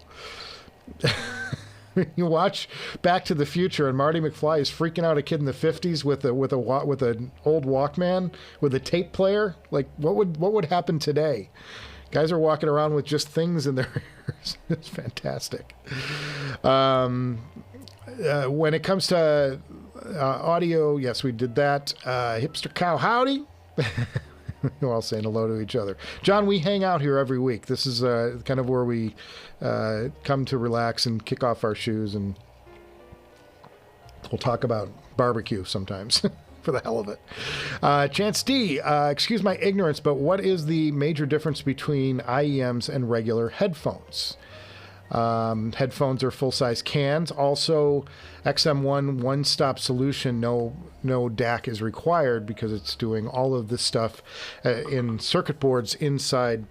You watch Back to the Future, and Marty McFly is freaking out a kid in the 50s with an old Walkman with a tape player. Like, what would happen today? Guys are walking around with just things in their ears. It's fantastic. When it comes to audio, yes, we did that. Hipster Cow, howdy. We're all saying hello to each other. John, we hang out here every week. This is kind of where we come to relax and kick off our shoes, and we'll talk about barbecue sometimes for the hell of it. Chance D, excuse my ignorance, but what is the major difference between IEMs and regular headphones? Headphones are full-size cans. Also, XM1 one-stop solution, no DAC is required because it's doing all of this stuff in circuit boards inside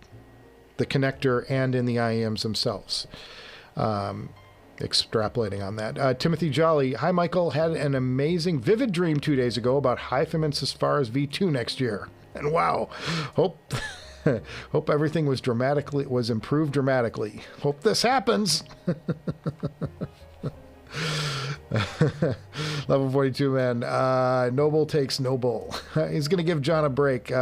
the connector and in the IEMs themselves. Extrapolating on that. Timothy Jolly, hi Michael, had an amazing vivid dream 2 days ago about HiFiman as far as V2 next year. And wow, hope everything was improved dramatically. Hope this happens. Level 42 man. Noble takes Noble. He's going to give John a break.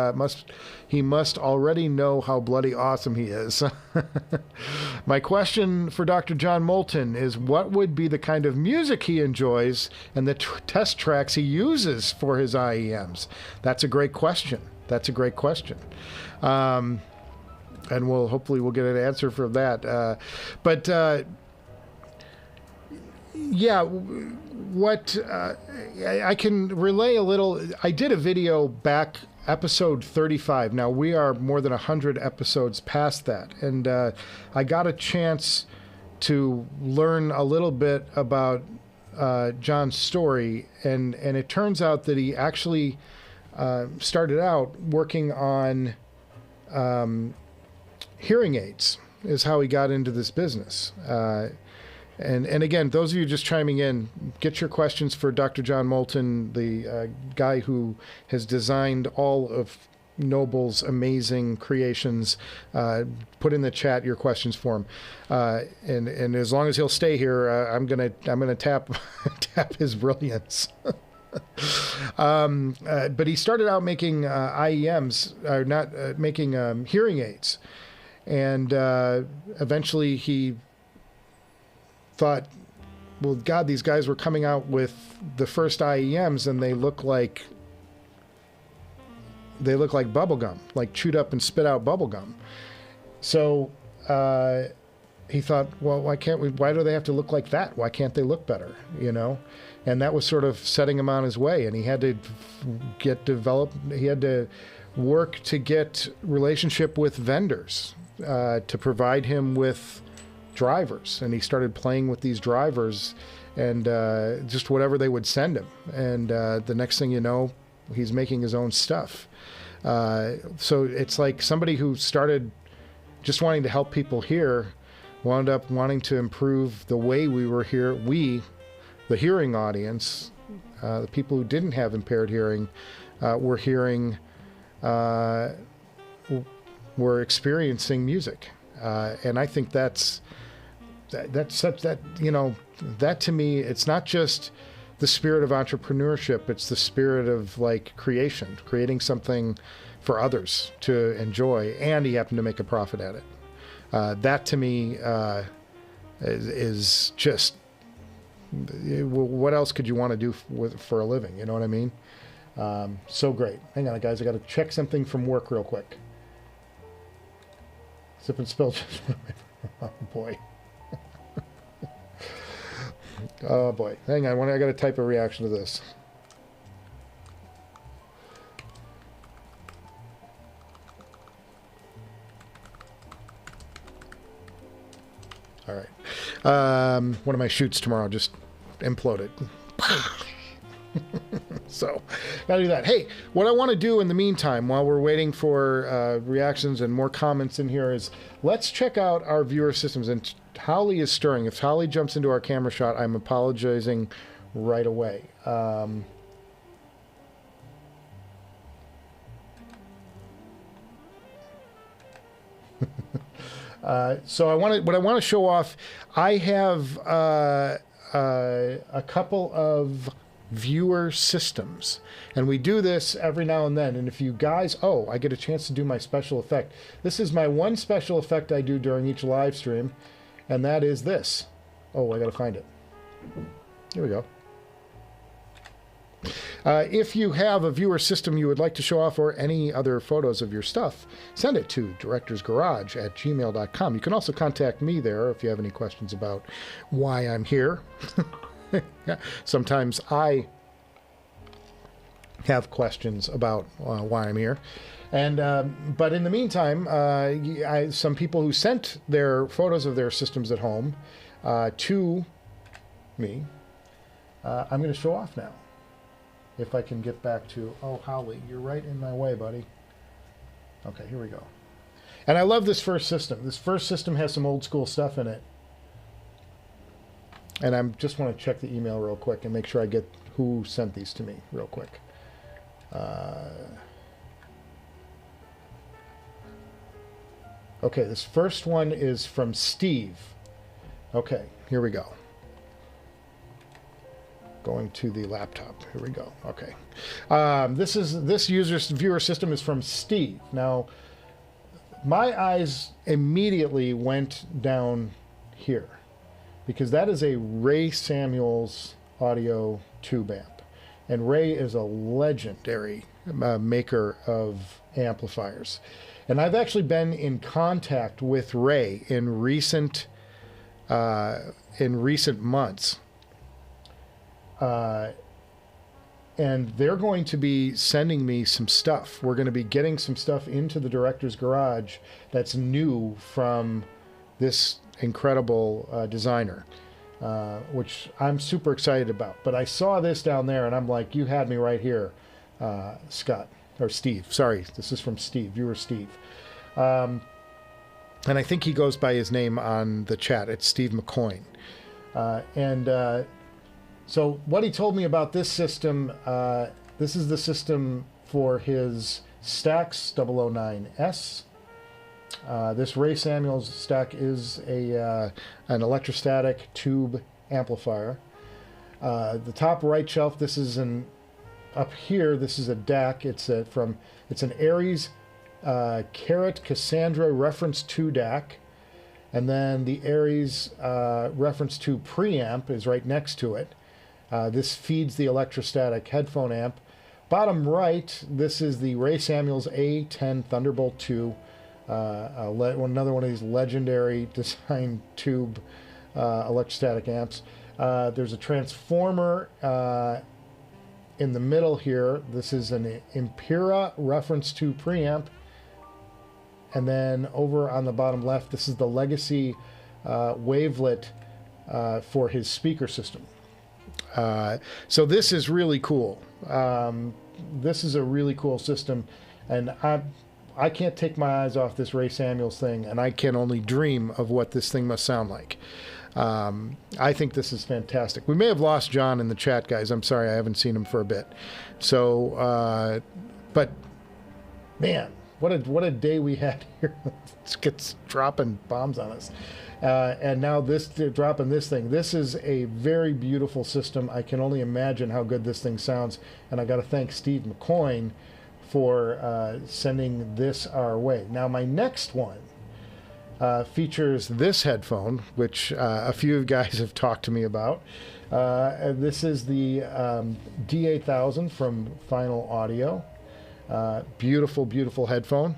He must already know how bloody awesome he is. My question for Dr. John Moulton is, what would be the kind of music he enjoys and the test tracks he uses for his IEMs? That's a great question. And hopefully we'll get an answer from that. Yeah, what I can relay a little. I did a video back, episode 35. Now we are more than 100 episodes past that, and I got a chance to learn a little bit about John's story, and it turns out that he actually started out working on hearing aids, is how he got into this business. And again, those of you just chiming in, get your questions for Dr. John Moulton, the guy who has designed all of Noble's amazing creations. Put in the chat your questions for him, and as long as he'll stay here, I'm gonna tap his brilliance. But he started out making IEMs, or not making hearing aids, and eventually he thought, well, God, these guys were coming out with the first IEMs, and they look like bubblegum, like chewed up and spit out bubblegum. So he thought, well, why do they have to look like that? Why can't they look better? And that was sort of setting him on his way, and he had to he had to work to get relationship with vendors to provide him with drivers, and he started playing with these drivers and just whatever they would send him, and the next thing you know, he's making his own stuff. So it's like somebody who started just wanting to help people hear wound up wanting to improve the way we were here, the hearing audience, the people who didn't have impaired hearing, were hearing we're experiencing music. And I think that's such that, you know, that to me, it's not just the spirit of entrepreneurship. It's the spirit of like creating something for others to enjoy. And he happened to make a profit at it. That to me is just, what else could you want to do for a living? You know what I mean? So great. Hang on, guys. I got to check something from work real quick. Sip and spill. Oh, boy. Oh, boy. Hang on. I got to type a reaction to this. All right. One of my shoots tomorrow just imploded. So, gotta do that. Hey, what I want to do in the meantime, while we're waiting for reactions and more comments in here, is let's check out our viewer systems. And Holly is stirring. If Holly jumps into our camera shot, I'm apologizing right away. So what I want to show off, I have a couple of viewer systems, and we do this every now and then. And if you guys, I get a chance to do my special effect. This is my one special effect I do during each live stream, and that is this. Oh, I gotta find it. Here we go. If you have a viewer system you would like to show off, or any other photos of your stuff, send it to directorsgarage@gmail.com. You can also contact me there if you have any questions about why I'm here. Sometimes I have questions about why I'm here. And but in the meantime, some people who sent their photos of their systems at home to me, I'm going to show off now. If I can get back to, oh, Holly, you're right in my way, buddy. Okay, here we go. And I love this first system. This first system has some old school stuff in it. And I just want to check the email real quick and make sure I get who sent these to me real quick. Okay, this first one is from Steve. Okay, here we go. Going to the laptop. Here we go. Okay. This user's viewer system is from Steve. Now, my eyes immediately went down here because that is a Ray Samuels audio tube amp. And Ray is a legendary maker of amplifiers. And I've actually been in contact with Ray in recent months. And they're going to be sending me some stuff. We're going to be getting some stuff into the Director's Garage that's new from this incredible designer, which I'm super excited about. But I saw this down there, and I'm like, you had me right here, Scott, or Steve. Sorry, this is from Steve, viewer Steve. And I think he goes by his name on the chat. It's Steve McCoyne. So what he told me about this system, this is the system for his Stax 009S. This Ray Samuels stack is an electrostatic tube amplifier. The top right shelf, this is up here, this is a DAC. It's an Aries Carat Cassandra Reference 2 DAC. And then the Aries Reference 2 preamp is right next to it. This feeds the electrostatic headphone amp. Bottom right, this is the Ray Samuels A10 Thunderbolt 2, another one of these legendary design tube electrostatic amps. There's a transformer in the middle here. This is an Impera Reference 2 preamp. And then over on the bottom left, this is the Legacy wavelet for his speaker system. So this is really cool. This is a really cool system, and I can't take my eyes off this Ray Samuels thing, and I can only dream of what this thing must sound like. I think this is fantastic. We may have lost John in the chat, guys. I'm sorry, I haven't seen him for a bit. So, but man, what a day we had here. It gets dropping bombs on us. And now they're dropping this thing. This is a very beautiful system. I can only imagine how good this thing sounds. And I got to thank Steve McCoyne for sending this our way. Now my next one features this headphone, which a few guys have talked to me about. This is the D8000 from Final Audio. Beautiful, beautiful headphone.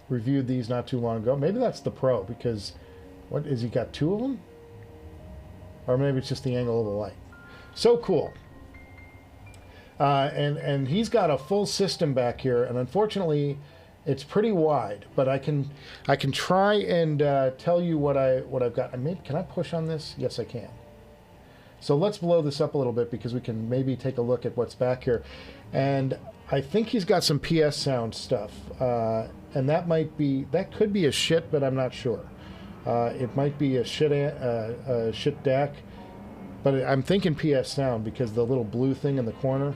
Reviewed these not too long ago. Maybe that's the Pro, because what is he got, 2 of them? Or maybe it's just the angle of the light. So cool. And he's got a full system back here, and unfortunately it's pretty wide, but I can try and tell you what I've got. Can I push on this? Yes, I can. So let's blow this up a little bit, because we can maybe take a look at what's back here. And I think he's got some PS sound stuff, and that could be a shit, but I'm not sure. It might be a shit DAC, but I'm thinking PS sound, because the little blue thing in the corner,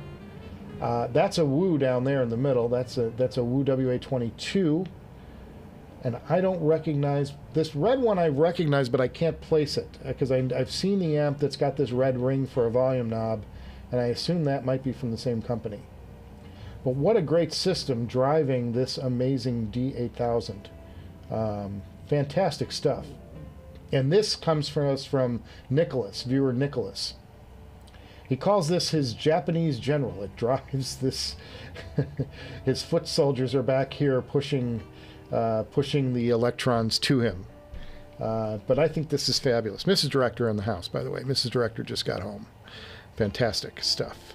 that's a Woo down there in the middle. That's a Woo WA22, and I don't recognize this red one. I recognize, but I can't place it, because I've seen the amp that's got this red ring for a volume knob, and I assume that might be from the same company. But what a great system driving this amazing D8000. Fantastic stuff. And this comes from us from Nicholas, viewer Nicholas. He calls this his Japanese general. It drives this. His foot soldiers are back here pushing the electrons to him. But I think this is fabulous. Mrs. Director in the house, by the way. Mrs. Director just got home. Fantastic stuff.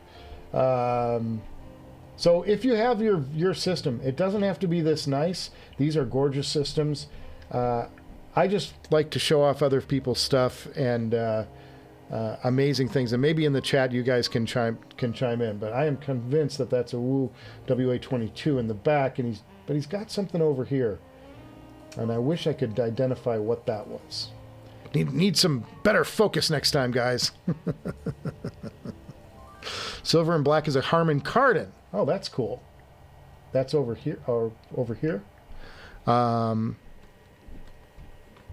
So if you have your system, it doesn't have to be this nice. These are gorgeous systems. I just like to show off other people's stuff and amazing things. And maybe in the chat you guys can chime in. But I am convinced that that's a Woo WA22 in the back, and he's got something over here, and I wish I could identify what that was. Need some better focus next time, guys. Silver and black is a Harman Kardon. Oh, that's cool. That's over here, or over here.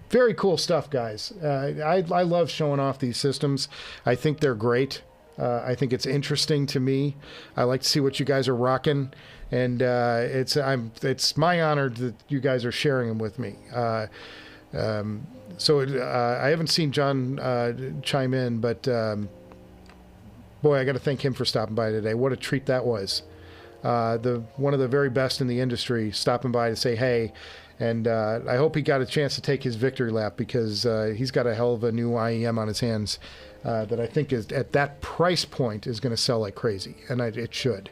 Very cool stuff, guys. I love showing off these systems. I think they're great. I think it's interesting to me. I like to see what you guys are rocking, and it's my honor that you guys are sharing them with me. So I haven't seen John chime in, but boy, I got to thank him for stopping by today. What a treat that was. One of the very best in the industry stopping by to say hey, and I hope he got a chance to take his victory lap, because he's got a hell of a new IEM on his hands that I think is at that price point is going to sell like crazy, and it should.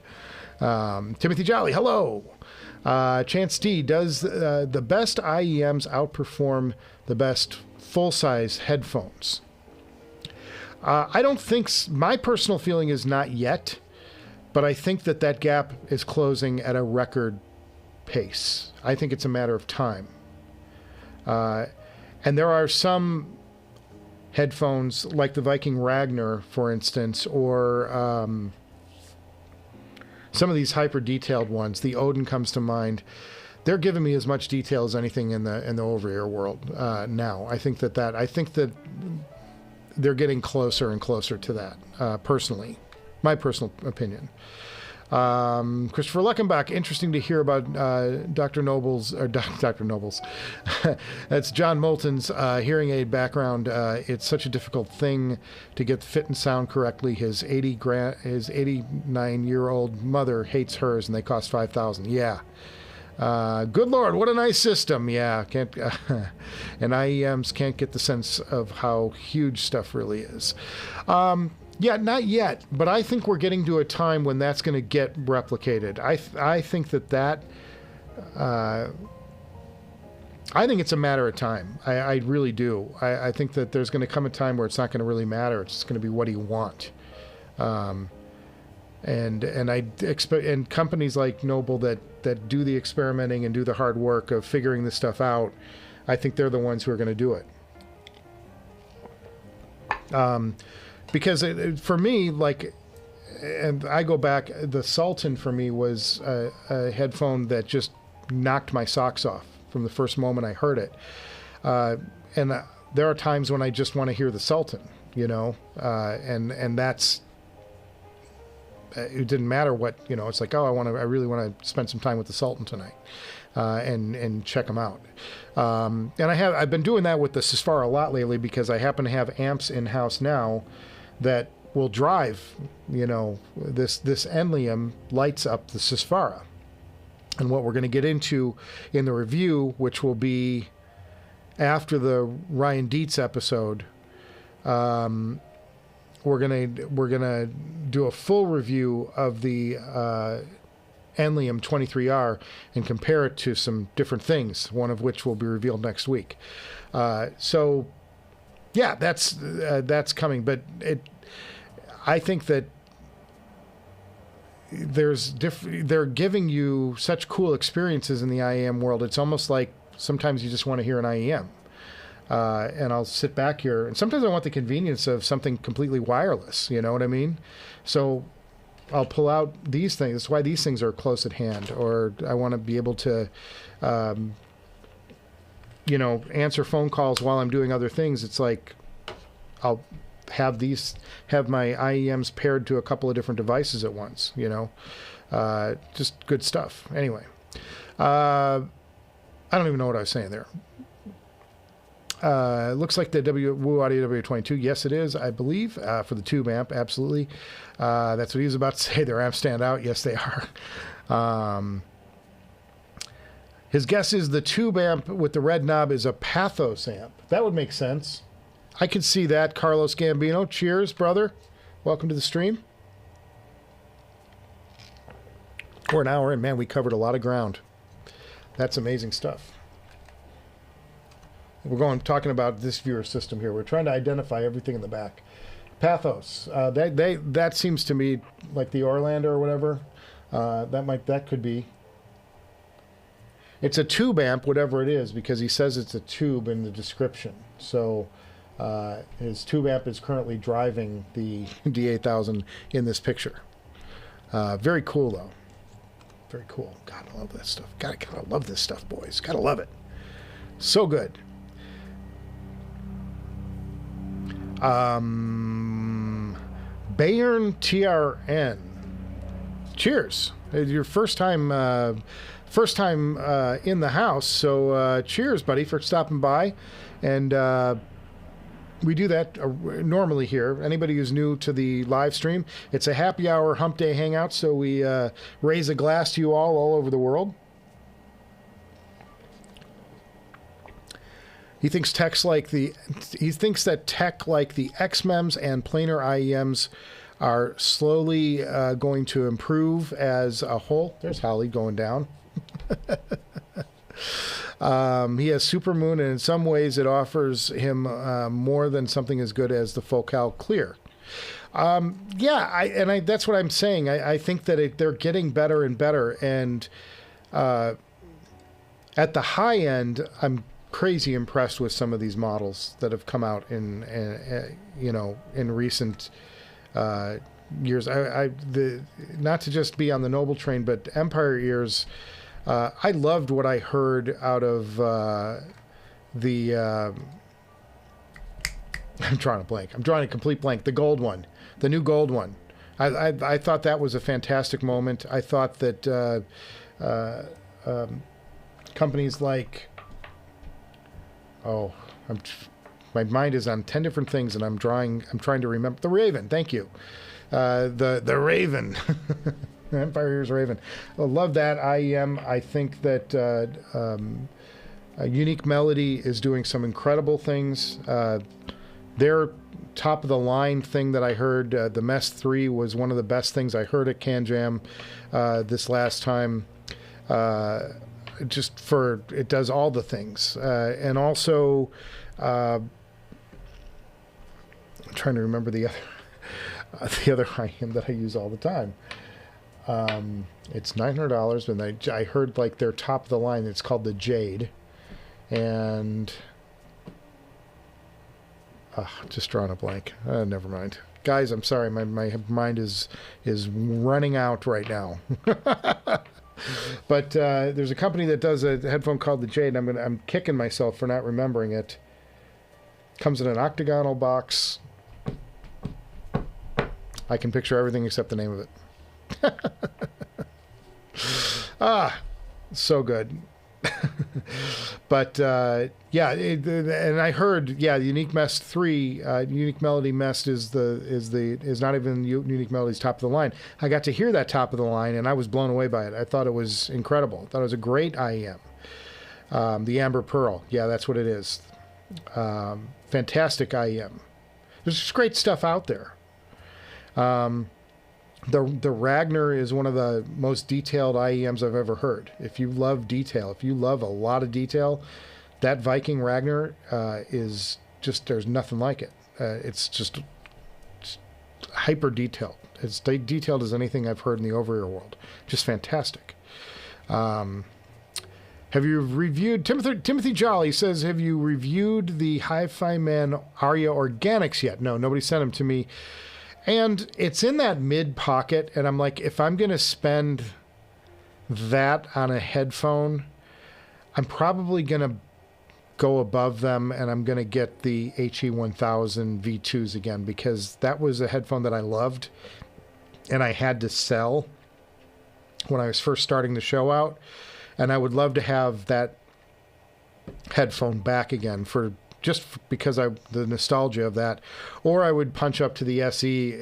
Timothy Jolly, hello. Chance D, does the best IEMs outperform the best full-size headphones? I don't think, my personal feeling is not yet, but I think that gap is closing at a record pace. I think it's a matter of time. And there are some headphones, like the Viking Ragnar, for instance, or some of these hyper-detailed ones. The Odin comes to mind. They're giving me as much detail as anything in the over-ear world now. I think that they're getting closer and closer to that, personally. My personal opinion. Christopher Luckenbach, interesting to hear about Dr. Noble's. That's John Moulton's hearing aid background. It's such a difficult thing to get fit and sound correctly. His 89-year-old mother hates hers, and they cost $5,000. Yeah. Good Lord, what a nice system. Yeah, and IEMs can't get the sense of how huge stuff really is. Yeah, not yet, but I think we're getting to a time when that's going to get replicated. I think that I think it's a matter of time. I really do. I think that there's going to come a time where it's not going to really matter. It's just going to be what do you want. And I expect, and companies like Noble that do the experimenting and do the hard work of figuring this stuff out, I think they're the ones who are going to do it. Because for me, like, and I go back, the Sultan for me was a headphone that just knocked my socks off from the first moment I heard it. And there are times when I just want to hear the Sultan, you know, and that's, it didn't matter what, you know, it's like, oh, I really want to spend some time with the Sultan tonight, and check them out. And I've been doing that with the Susvara a lot lately because I happen to have amps in-house now that will drive, you know, this Enlium lights up the Susvara. And what we're going to get into in the review, which will be after the Ryan Dietz episode, we're gonna do a full review of the Enlium 23R and compare it to some different things, one of which will be revealed next week. So yeah, that's coming. But I think that they're giving you such cool experiences in the IEM world. It's almost like sometimes you just want to hear an IEM. And I'll sit back here, and sometimes I want the convenience of something completely wireless, you know what I mean? So I'll pull out these things. That's why these things are close at hand. Or I want to be able to, you know, answer phone calls while I'm doing other things. It's like I'll have my IEMs paired to a couple of different devices at once, you know? Just good stuff. Anyway, I don't even know what I was saying there. Looks like the Woo Audio W22. Yes, it is, I believe, for the tube amp. Absolutely. That's what he was about to say. Their amps stand out. Yes, they are. His guess is the tube amp with the red knob is a Pathos amp. That would make sense. I could see that. Carlos Gambino. Cheers, brother. Welcome to the stream. We're an hour in. Man, we covered a lot of ground. That's amazing stuff. We're talking about this viewer system here. We're trying to identify everything in the back. Pathos. That seems to me like the Orlando or whatever. That could be. It's a tube amp, whatever it is, because he says it's a tube in the description. So his tube amp is currently driving the D8000 in this picture. Very cool, though. Very cool. God, I love this stuff. Gotta love this stuff, boys. Gotta love it. So good. Bayern TRN. Cheers. Your first time in the house. So cheers, buddy, for stopping by. And we do that normally here. Anybody who's new to the live stream, it's a happy hour hump day hangout. So we raise a glass to you all over the world. He thinks that tech like the XMEMS and planar IEMs are slowly going to improve as a whole. There's Holly going down. He has Supermoon, and in some ways it offers him more than something as good as the Focal Clear. That's what I'm saying. I think that they're getting better and better, and at the high end, I'm crazy impressed with some of these models that have come out in recent years. Not to just be on the Noble train, but Empire ears. I loved what I heard out of the. I'm drawing a blank. I'm drawing a complete blank. The gold one, the new gold one. I thought that was a fantastic moment. I thought that companies like. My mind is on 10 different things, and I'm trying to remember. The Raven, thank you. The Raven. Empire Ears Raven. I love that IEM. I think that Unique Melody is doing some incredible things. Their top of the line thing that I heard, the MES 3, was one of the best things I heard at Can Jam this last time. It does all the things. And also, I'm trying to remember the other IEM that I use all the time. It's $900, and I heard like their top of the line. It's called the Jade, and just drawing a blank. Never mind, guys. I'm sorry. My mind is running out right now. But there's a company that does a headphone called the Jade. I'm kicking myself for not remembering it. Comes in an octagonal box. I can picture everything except the name of it. So good. But yeah, and I heard, yeah, Unique Mest 3, Unique Melody Mest is not even Unique Melody's top of the line. I got to hear that top of the line, and I was blown away by it. I thought it was incredible. I thought it was a great IEM. The Amber Pearl, yeah, that's what it is. Fantastic IEM. There's just great stuff out there. The Ragnar is one of the most detailed IEMs I've ever heard. If you love detail, if you love a lot of detail, that Viking Ragnar is just, there's nothing like it. It's just hyper detailed. It's detailed as anything I've heard in the over-ear world. Just fantastic. Have you reviewed, Timothy Jolly says, have you reviewed the HiFiman Aria Organics yet? No, nobody sent them to me. And it's in that mid pocket, and I'm like, if I'm going to spend that on a headphone, I'm probably going to go above them, and I'm going to get the HE-1000 V2s again, because that was a headphone that I loved, and I had to sell when I was first starting the show out, and I would love to have that headphone back again for just because the nostalgia of that, or I would punch up to the SE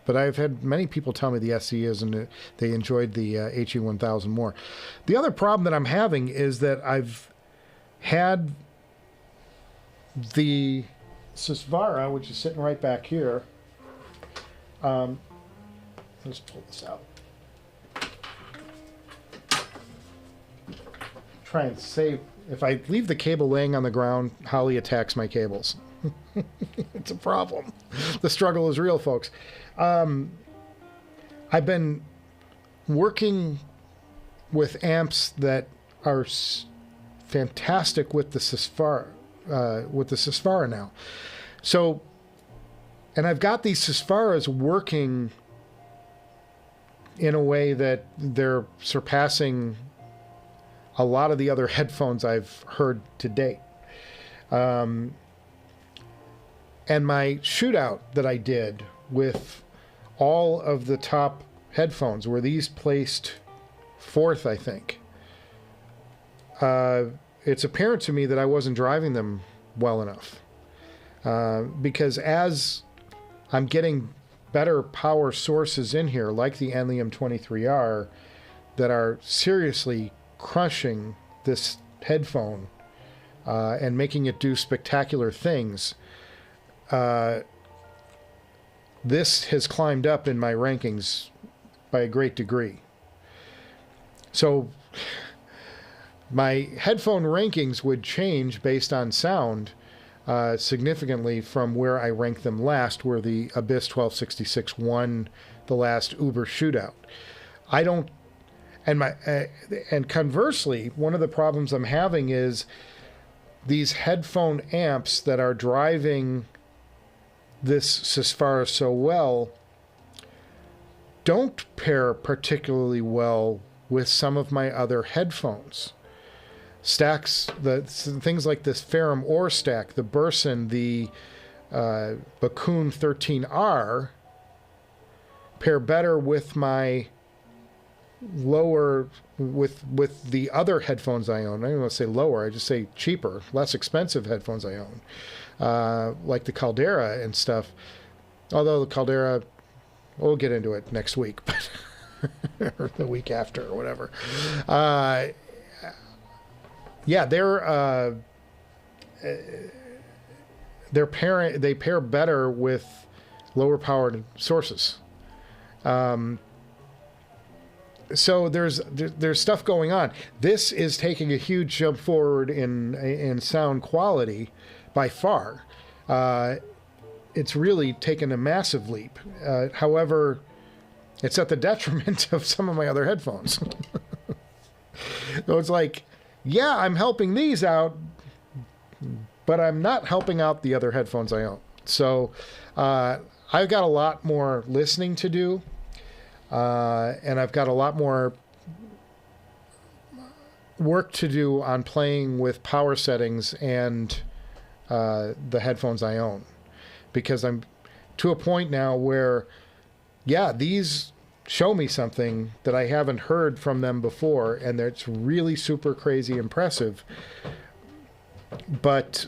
but I've had many people tell me the SE isn't, they enjoyed the HE-1000 more. The other problem that I'm having is that I've had the Susvara, which is sitting right back here. Let's pull this out. Try and save. If I leave the cable laying on the ground, Holly attacks my cables. It's a problem. The struggle is real, folks. I've been working with amps that are fantastic with the Susvara, now. So, and I've got these Susvaras working in a way that they're surpassing a lot of the other headphones I've heard to date. And my shootout that I did with all of the top headphones, were these placed fourth, I think. It's apparent to me that I wasn't driving them well enough. Because as I'm getting better power sources in here, like the Enlium 23R, that are seriously crushing this headphone and making it do spectacular things, this has climbed up in my rankings by a great degree. So my headphone rankings would change based on sound significantly from where I ranked them last, where the Abyss 1266 won the last Uber shootout. I don't. And conversely, one of the problems I'm having is these headphone amps that are driving this Susvara so well don't pair particularly well with some of my other headphones. Stacks, things like this Ferrum Ore stack, the Burson, the Bakoon 13R pair better with my lower, with the other headphones I own. I don't want to say lower, I just say cheaper, less expensive headphones I own, like the Caldera and stuff. Although the Caldera, we'll get into it next week, but or the week after or whatever. Yeah, they pair better with lower powered sources. So there's stuff going on. This is taking a huge jump forward in sound quality by far. It's really taken a massive leap. However, it's at the detriment of some of my other headphones. So it's like, yeah, I'm helping these out, but I'm not helping out the other headphones I own. So I've got a lot more listening to do. And I've got a lot more work to do on playing with power settings and the headphones I own, because I'm to a point now where, yeah, these show me something that I haven't heard from them before, and it's really super crazy impressive. But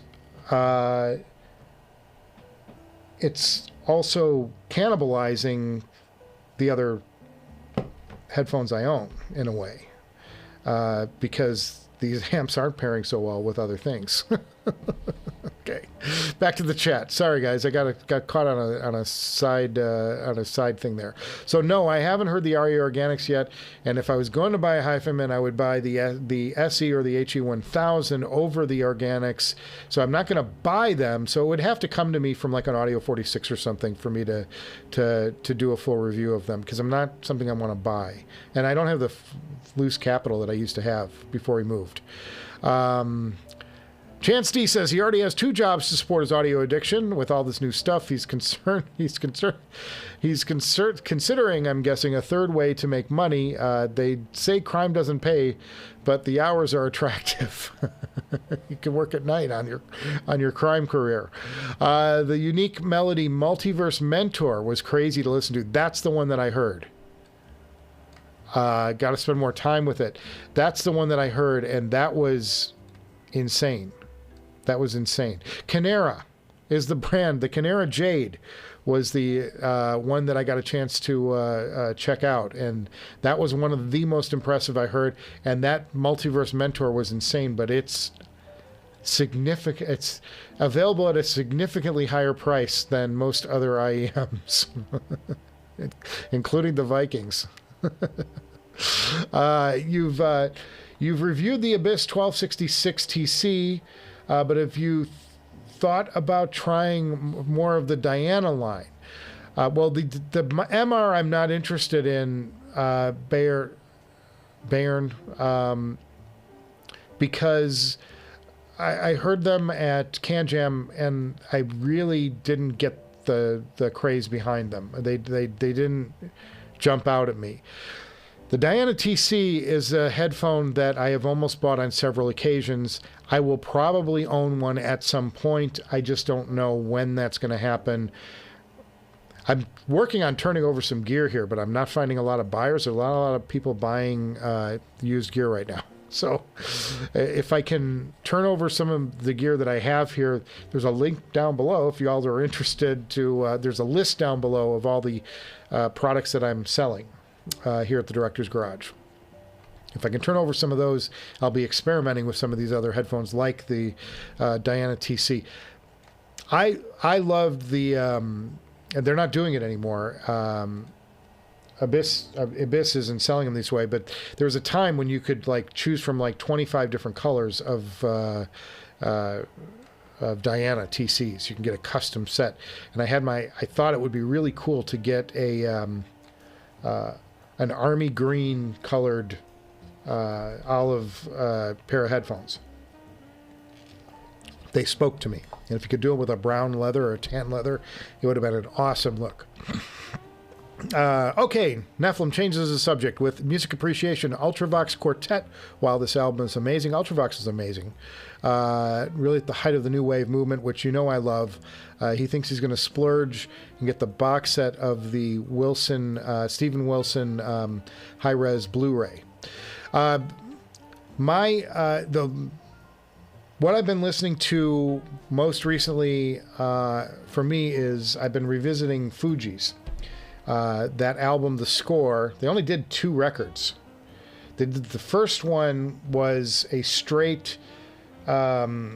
it's also cannibalizing the other headphones I own in a way, because these amps aren't pairing so well with other things. Okay, back to the chat. Sorry guys, I got caught on a side thing there. So no, I haven't heard the RE Organics yet. And if I was going to buy a HiFiman, I would buy the SE or the HE-1000 over the Organics. So I'm not going to buy them. So it would have to come to me from like an Audio 46 or something for me to do a full review of them, because I'm not something I want to buy, and I don't have the loose capital that I used to have before we moved. Chance D says he already has 2 jobs to support his audio addiction. With all this new stuff, he's considering, I'm guessing, a third way to make money. They say crime doesn't pay, but the hours are attractive. You can work at night on your crime career. The Unique Melody Multiverse Mentor was crazy to listen to. That's the one that I heard. Got to spend more time with it. That's the one that I heard, and that was insane. That was insane. Canera is the brand. The Canera Jade was the one that I got a chance to check out, and that was one of the most impressive I heard. And that Multiverse Mentor was insane, but it's significant. It's available at a significantly higher price than most other IEMs, including the Vikings. You've reviewed the Abyss 1266 TC, but have you thought about trying more of the Diana line? Well, the MR I'm not interested in, Bayern, because I heard them at Can Jam, and I really didn't get the craze behind them. They didn't jump out at me. The Diana TC is a headphone that I have almost bought on several occasions. I will probably own one at some point. I just don't know when that's going to happen. I'm working on turning over some gear here, but I'm not finding a lot of buyers. There's a lot of people buying used gear right now. So if I can turn over some of the gear that I have here, there's a link down below if you all are interested to, there's a list down below of all the products that I'm selling here at the Director's Garage. If I can turn over some of those, I'll be experimenting with some of these other headphones like the Diana TC. I loved the, and they're not doing it anymore. Abyss isn't selling them this way, but there was a time when you could like choose from like 25 different colors of Diana TCs. You can get a custom set, and I thought it would be really cool to get an army green colored olive pair of headphones. They spoke to me, and if you could do it with a brown leather or a tan leather, it would have been an awesome look. Okay, Nephilim changes the subject with music appreciation. Ultravox Quartet. While this album is amazing, Ultravox is amazing. Really at the height of the new wave movement, which you know I love. He thinks he's going to splurge and get the box set of the Steven Wilson high-res Blu-ray. What I've been listening to most recently for me is I've been revisiting Fugees. That album, The Score, they only did 2 records. The first one was a straight hip-hop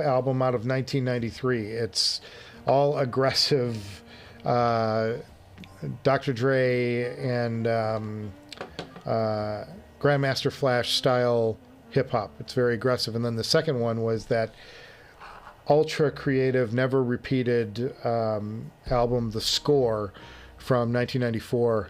album out of 1993. It's all aggressive Dr. Dre and Grandmaster Flash style hip-hop. It's very aggressive. And then the second one was that ultra creative, never repeated album, The Score, from 1994,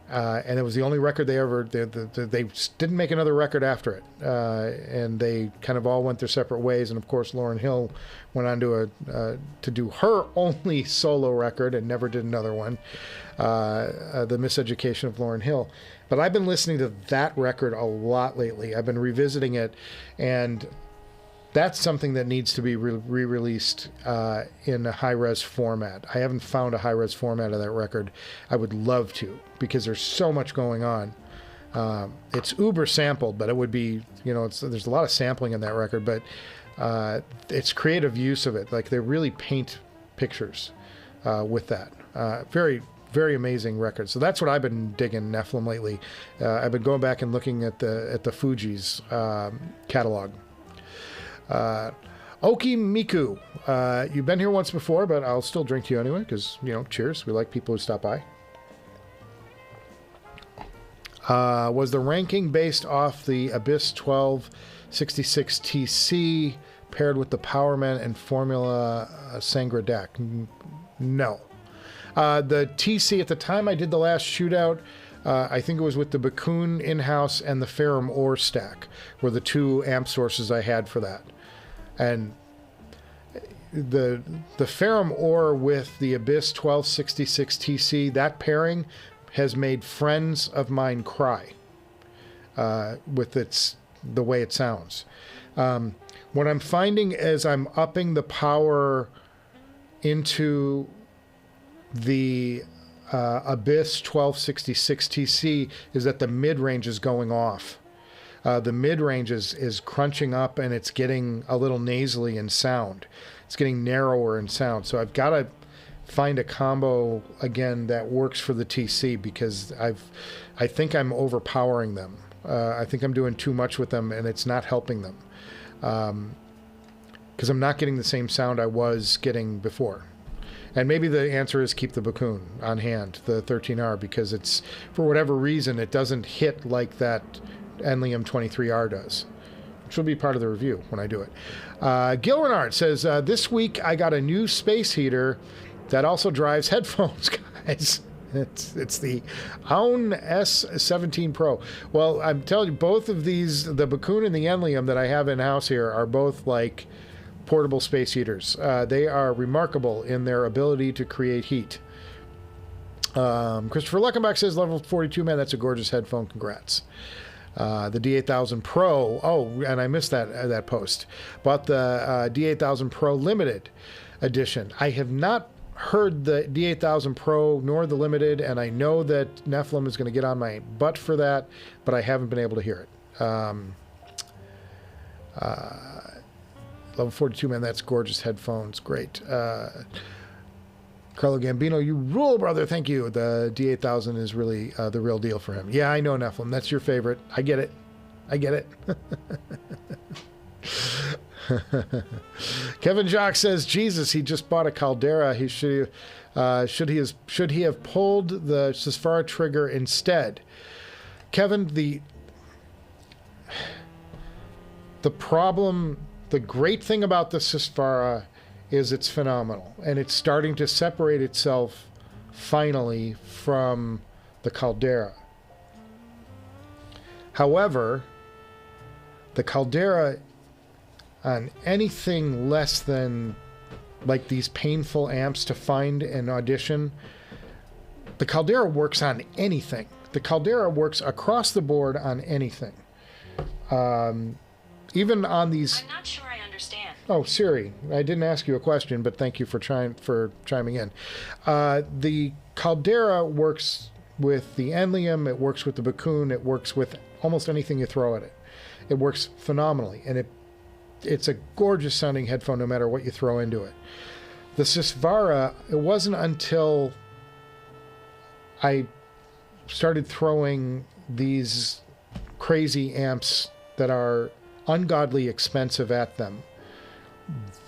and it was the only record they ever. They didn't make another record after it, and they kind of all went their separate ways. And of course, Lauryn Hill went on to do her only solo record and never did another one, The Miseducation of Lauryn Hill. But I've been listening to that record a lot lately. I've been revisiting it, and that's something that needs to be re-released in a high-res format. I haven't found a high-res format of that record. I would love to, because there's so much going on. It's uber sampled, but it would be, there's a lot of sampling in that record, but it's creative use of it. Like, they really paint pictures with that. Very, very amazing record. So that's what I've been digging Nephilim lately. I've been going back and looking at the Fuji's catalog. Oki Miku, you've been here once before, but I'll still drink to you anyway, because, cheers. We like people who stop by. Was the ranking based off the Abyss 1266 TC paired with the Powerman and Formula Sangra deck? No. The TC, at the time I did the last shootout, I think it was with the Bakoon in-house and the Ferrum ore stack were the two amp sources I had for that. And the Ferrum ore with the Abyss 1266 TC, that pairing has made friends of mine cry with the way it sounds. What I'm finding as I'm upping the power into the Abyss 1266 TC is that the mid-range is going off. The mid-range is crunching up, and it's getting a little nasally in sound. It's getting narrower in sound. So I've got to find a combo again that works for the TC, because I think I'm overpowering them. I think I'm doing too much with them, and it's not helping them. Because I'm not getting the same sound I was getting before. And maybe the answer is keep the Bakoon on hand, the 13R, because it's, for whatever reason, it doesn't hit like that Enlium 23R does, which will be part of the review when I do it. Gil Renard says, this week I got a new space heater that also drives headphones, guys. It's the Aun S17 Pro. Well, I'm telling you, both of these, the Bakoon and the Enlium that I have in-house here, are both like portable space heaters. They are remarkable in their ability to create heat. Christopher Luckenbach says, level 42, man, that's a gorgeous headphone. Congrats. The D8000 Pro. Oh, and I missed that post. Bought the D8000 Pro Limited Edition. I have not heard the D8000 Pro nor the Limited, and I know that Nephilim is going to get on my butt for that, but I haven't been able to hear it. Level 42, man, that's gorgeous headphones. Great. Carlo Gambino, you rule, brother. Thank you. The D8000 is really the real deal for him. Yeah, I know, Nephilim. That's your favorite. I get it. I get it. Kevin Jock says, Jesus, he just bought a Caldera. He should he have pulled the Sesfara trigger instead? Kevin, the problem, the great thing about the Sesfara is it's phenomenal, and it's starting to separate itself finally from the Caldera. However, the Caldera, on anything less than like these painful amps to find and audition, the Caldera works on anything. The Caldera works across the board on anything. Even on these... I'm not sure I understand. Oh, Siri, I didn't ask you a question, but thank you for chiming in. The Caldera works with the Enlium, it works with the Bakoon, it works with almost anything you throw at it. It works phenomenally, and it's a gorgeous sounding headphone no matter what you throw into it. The Sesfara, it wasn't until I started throwing these crazy amps that are ungodly expensive at them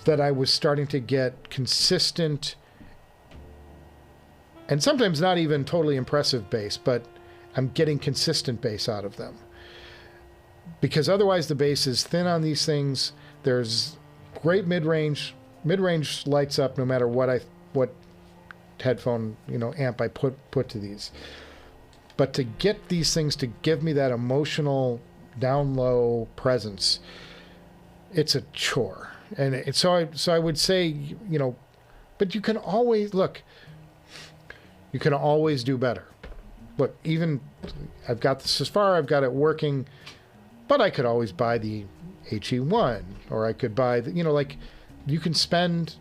that I was starting to get consistent and sometimes not even totally impressive bass, but I'm getting consistent bass out of them. Because otherwise the bass is thin on these things. There's great mid-range. Mid-range lights up no matter what headphone, amp I put to these. But to get these things to give me that emotional down low presence, it's a chore. And so I would say, but you can always do better. look, even I've got this as far, I've got it working, but I could always buy the HE1, or I could buy the, like you can spend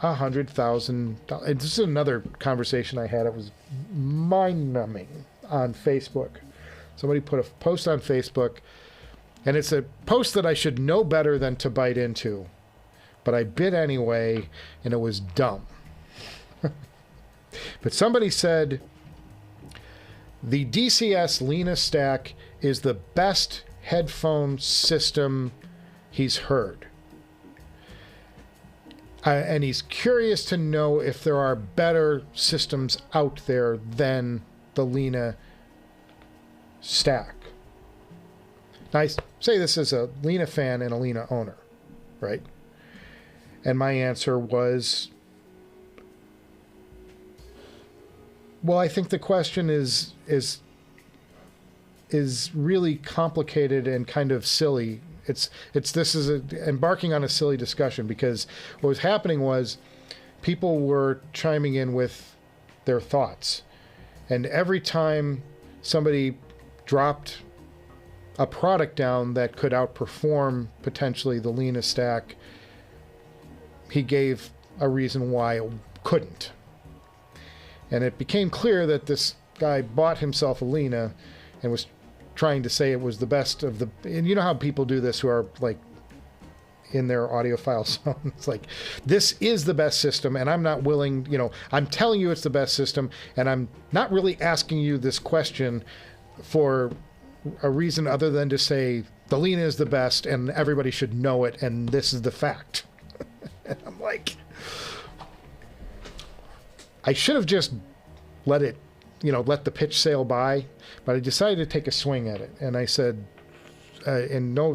$100,000. This is another conversation I had. It was mind-numbing on Facebook. Somebody put a post on Facebook, and it's a post that I should know better than to bite into, but I bit anyway, and it was dumb. But somebody said the DCS Lena stack is the best headphone system he's heard. And he's curious to know if there are better systems out there than the Lena stack. Now, I say this as a Lena fan and a Lena owner, right? And my answer was, well, I think the question is really complicated and kind of silly. This is embarking on a silly discussion, because what was happening was people were chiming in with their thoughts, and every time somebody dropped a product down that could outperform potentially the Lena stack, he gave a reason why it couldn't. And it became clear that this guy bought himself a Lena and was trying to say it was the best of the, and you know how people do this who are like in their audiophile zone. It's like, this is the best system, and I'm not willing, I'm telling you it's the best system, and I'm not really asking you this question for a reason other than to say the Lena is the best and everybody should know it, and this is the fact. And I'm like, I should have just let the pitch sail by, but I decided to take a swing at it. And I said, in no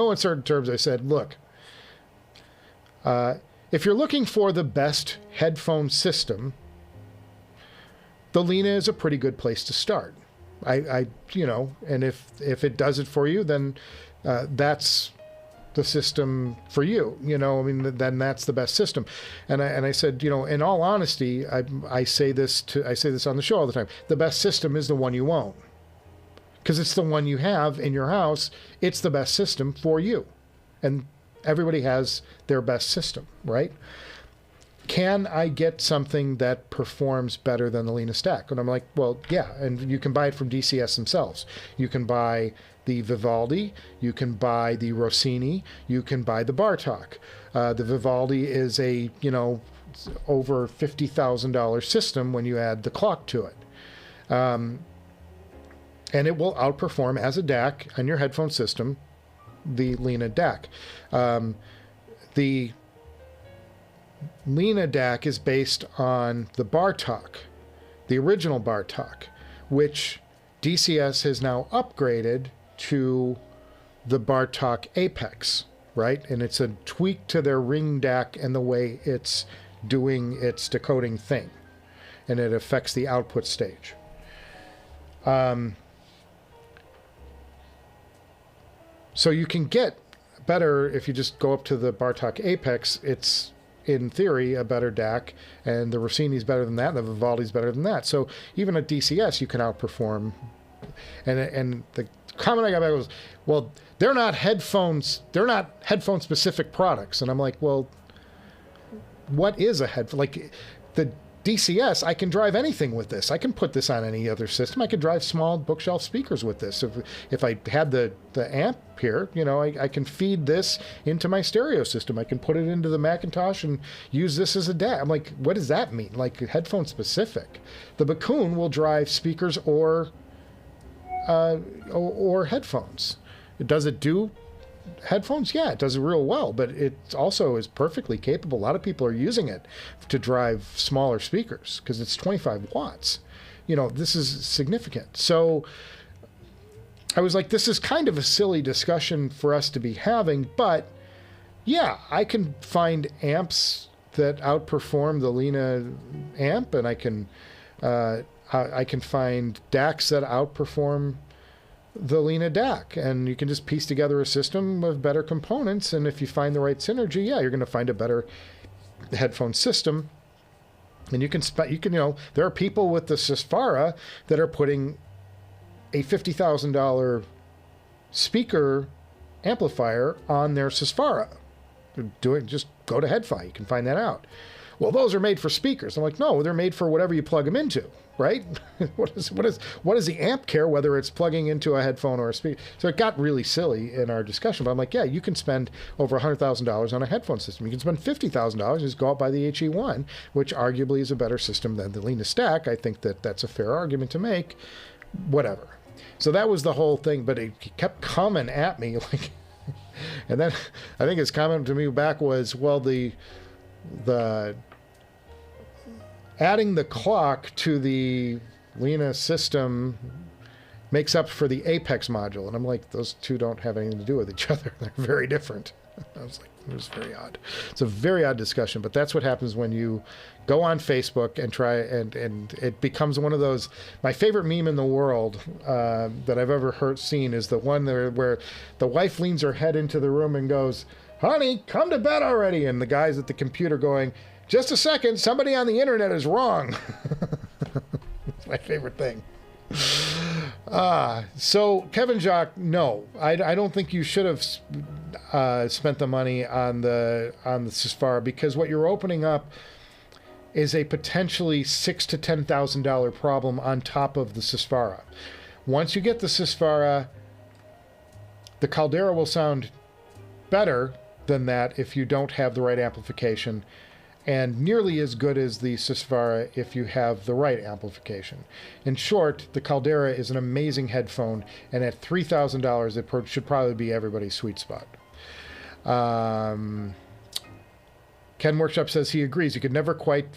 uncertain terms, I said, look, if you're looking for the best headphone system, the Lena is a pretty good place to start. And if it does it for you, then that's the system for you, then that's the best system. And I said, in all honesty, I say this on the show all the time. The best system is the one you own, because it's the one you have in your house. It's the best system for you, and everybody has their best system, right? Can I get something that performs better than the Lena stack? And I'm like, well, yeah, and you can buy it from DCS themselves. You can buy the Vivaldi, you can buy the Rossini, you can buy the Bartok. The Vivaldi is a, over $50,000 system when you add the clock to it. And it will outperform as a DAC on your headphone system, the Lena DAC. The Lena DAC is based on the Bartok, the original Bartok, which DCS has now upgraded to the Bartok Apex, right? And it's a tweak to their ring DAC and the way it's doing its decoding thing, and it affects the output stage. So you can get better if you just go up to the Bartok Apex. It's, in theory, a better DAC, and the Rossini's better than that, and the Vivaldi's better than that. So even at DCS, you can outperform. And the comment I got back was, well, they're not headphone-specific products. And I'm like, well, what is a headphone? Like, the DCS, I can drive anything with this. I can put this on any other system. I could drive small bookshelf speakers with this. If I had the amp here, I can feed this into my stereo system. I can put it into the Macintosh and use this as a DAC. I'm like, what does that mean? Like, headphone specific. The Bakoon will drive speakers or headphones. Does it do headphones? Yeah, it does it real well, but it also is perfectly capable. A lot of people are using it to drive smaller speakers because it's 25 watts. This is significant. So I was like, this is kind of a silly discussion for us to be having, but yeah, I can find amps that outperform the Lena amp, and I can find DACs that outperform the Lena DAC, and you can just piece together a system of better components, and if you find the right synergy, yeah, you're going to find a better headphone system. And you can, there are people with the Sesfara that are putting a $50,000 speaker amplifier on their Sesfara. Just go to HeadFi. You can find that out. Well, those are made for speakers. I'm like, no, they're made for whatever you plug them into, right? What does the amp care whether it's plugging into a headphone or a speaker? So it got really silly in our discussion. But I'm like, yeah, you can spend over $100,000 on a headphone system. You can spend $50,000 and just go out by the HE1, which arguably is a better system than the Lena Stack. I think that's a fair argument to make. Whatever. So that was the whole thing. But it kept coming at me like. And then I think his comment to me back was, well, the adding the clock to the Lena system makes up for the Apex module. And I'm like, those two don't have anything to do with each other. They're very different. I was like, it was very odd. It's a very odd discussion, but that's what happens when you go on Facebook and try, and it becomes one of those. My favorite meme in the world that I've ever seen is the one where the wife leans her head into the room and goes, "Honey, come to bed already." And the guy's at the computer going, "Just a second, somebody on the internet is wrong." It's my favorite thing. So Kevin Jacques, no, I don't think you should have spent the money on the Sesfara, because what you're opening up is a potentially $6,000 to $10,000 problem on top of the Sesfara. Once you get the Sesfara, the Caldera will sound better than that if you don't have the right amplification, and nearly as good as the Sesfara if you have the right amplification. In short, the Caldera is an amazing headphone, and at $3,000 it should probably be everybody's sweet spot. Ken Workshop says he agrees. He could never quite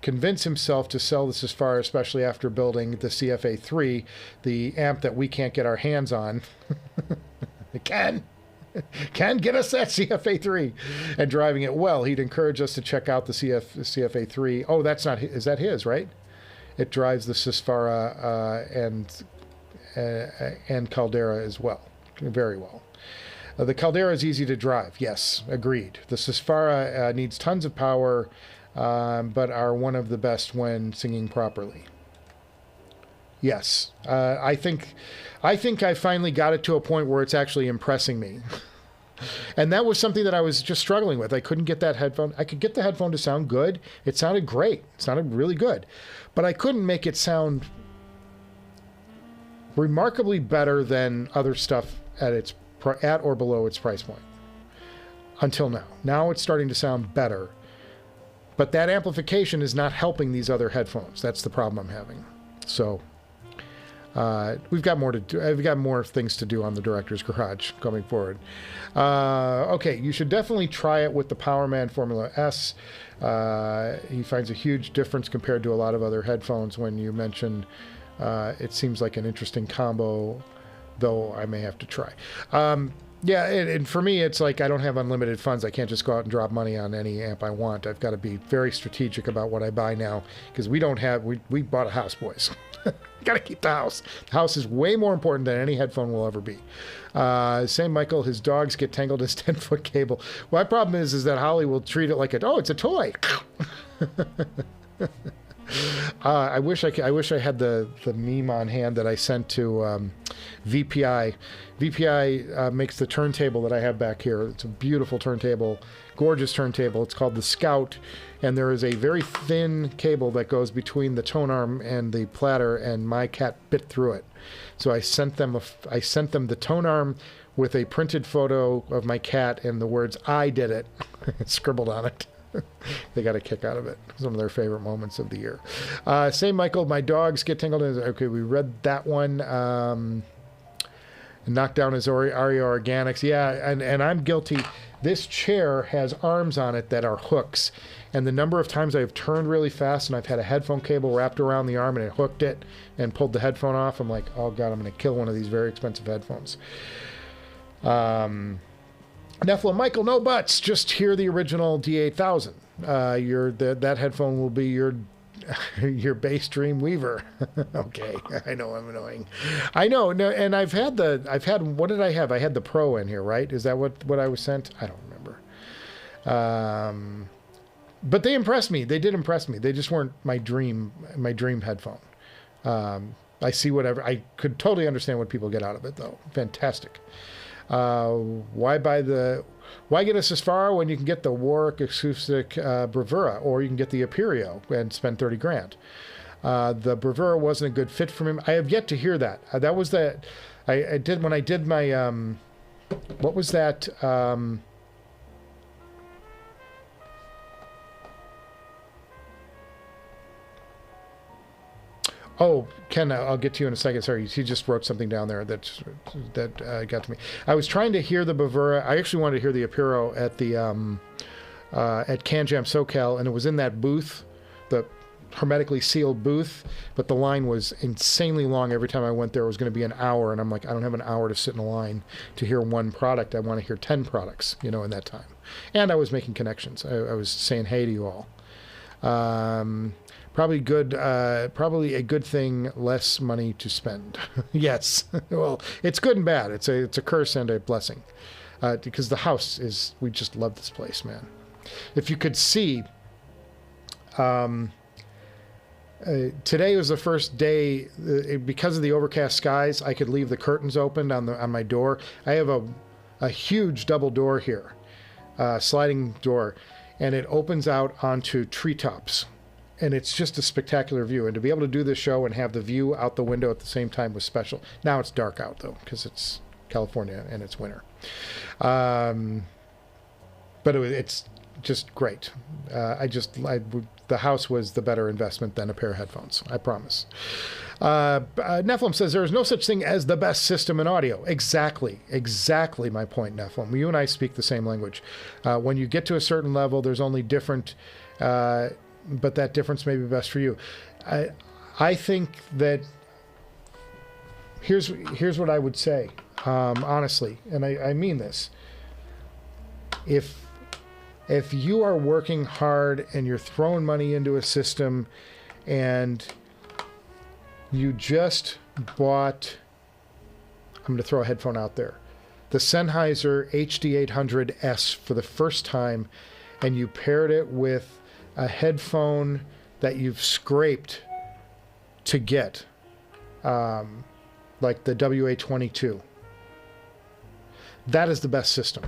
convince himself to sell the Sesfara, especially after building the CFA3, the amp that we can't get our hands on. Ken get us that CFA3 and driving it well. He'd encourage us to check out the CFA3. Oh, that's not, is that his, right? It drives the Sesfara and Caldera as well, very well. The Caldera is easy to drive. Yes, agreed. The Sesfara needs tons of power, but are one of the best when singing properly. Yes, I think I finally got it to a point where it's actually impressing me. And that was something that I was just struggling with. I couldn't get that headphone. I could get the headphone to sound good. It sounded great. It sounded really good. But I couldn't make it sound remarkably better than other stuff at or below its price point. Until now. Now it's starting to sound better. But that amplification is not helping these other headphones. That's the problem I'm having. So we've got more to do. We've got more things to do on the Director's Garage going forward. Okay, you should definitely try it with the Powerman Formula S. He finds a huge difference compared to a lot of other headphones. When you mention it seems like an interesting combo, though I may have to try. Yeah, and for me, it's like I don't have unlimited funds. I can't just go out and drop money on any amp I want. I've got to be very strategic about what I buy now, because we bought a house, boys. Got to keep the house. The house is way more important than any headphone will ever be. Same Michael, his dogs get tangled in his 10-foot cable. Well, my problem is that Holly will treat it like it's a toy. I wish I had the meme on hand that I sent to VPI. VPI makes the turntable that I have back here. It's a beautiful turntable, gorgeous turntable. It's called the Scout, and there is a very thin cable that goes between the tone arm and the platter, and my cat bit through it. So I sent them the tone arm with a printed photo of my cat and the words "I did it" scribbled on it. They got a kick out of it. Some of their favorite moments of the year. Same Michael, my dogs get tangled in. Okay, we read that one. Knocked down his Aria Organics. Yeah, and I'm guilty. This chair has arms on it that are hooks. And the number of times I've turned really fast and I've had a headphone cable wrapped around the arm and it hooked it and pulled the headphone off, I'm like, oh God, I'm going to kill one of these very expensive headphones. Nephilim Michael, no buts. Just hear the original D8000. That headphone will be your bass dream weaver. Okay, I know I'm annoying. I know. No, and I've had what did I have? I had the Pro in here, right? Is that what I was sent? I don't remember. but they impressed me. They did impress me. They just weren't my dream headphone. I see whatever. I could totally understand what people get out of it, though. Fantastic. Why get a Sesfara when you can get the Warwick Acoustic Bravura, or you can get the Aperio and spend 30 grand? The Bravura wasn't a good fit for me. I have yet to hear that. That was that I did when I did my what was that? Oh, Ken, I'll get to you in a second. Sorry, he just wrote something down there that got to me. I was trying to hear the Bavura. I actually wanted to hear the Apiro at the at Can Jam SoCal, and it was in that booth, the hermetically sealed booth, but the line was insanely long. Every time I went there, it was going to be an hour, and I'm like, I don't have an hour to sit in a line to hear one product. I want to hear 10 products, you know, in that time. And I was making connections. I was saying hey to you all. Probably a good thing, less money to spend. Yes. Well, it's good and bad. It's a curse and a blessing. Because the house is, we just love this place, man. If you could see, today was the first day, because of the overcast skies, I could leave the curtains opened on my door. I have a huge double door here, sliding door, and it opens out onto treetops. And it's just a spectacular view. And to be able to do this show and have the view out the window at the same time was special. Now it's dark out, though, because it's California and it's winter. But it's just great. The house was the better investment than a pair of headphones, I promise. Nephilim says, there is no such thing as the best system in audio. Exactly my point, Nephilim. You and I speak the same language. When you get to a certain level, there's only different... but that difference may be best for you. I think that here's what I would say, honestly, and I mean this. If you are working hard and you're throwing money into a system and you just bought, I'm going to throw a headphone out there, the Sennheiser HD-820 for the first time, and you paired it with a headphone that you've scraped to get, like the WA-22. That is the best system.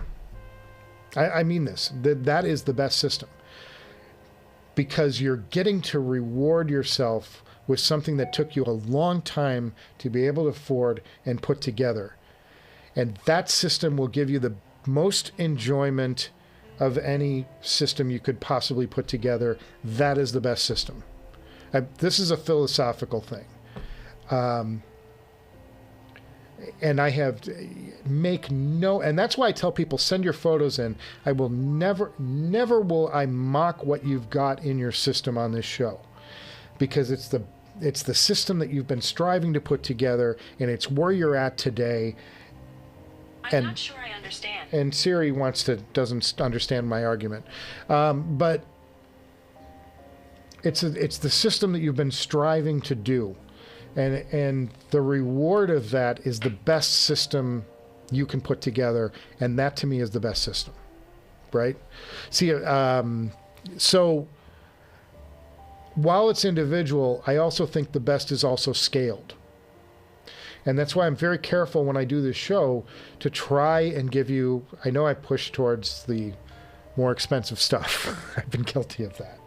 I mean this. That is the best system. Because you're getting to reward yourself with something that took you a long time to be able to afford and put together. And that system will give you the most enjoyment of any system you could possibly put together. That is the best system. This is a philosophical thing. And I have and that's why I tell people, send your photos in. I will never will I mock what you've got in your system on this show, because it's the system that you've been striving to put together, and it's where you're at today. I'm not sure I understand. And Siri doesn't understand my argument, but it's the system that you've been striving to do, and the reward of that is the best system you can put together, and that to me is the best system, right? See, so while it's individual, I also think the best is also scaled. And that's why I'm very careful when I do this show to try and give you, I know I push towards the more expensive stuff. I've been guilty of that.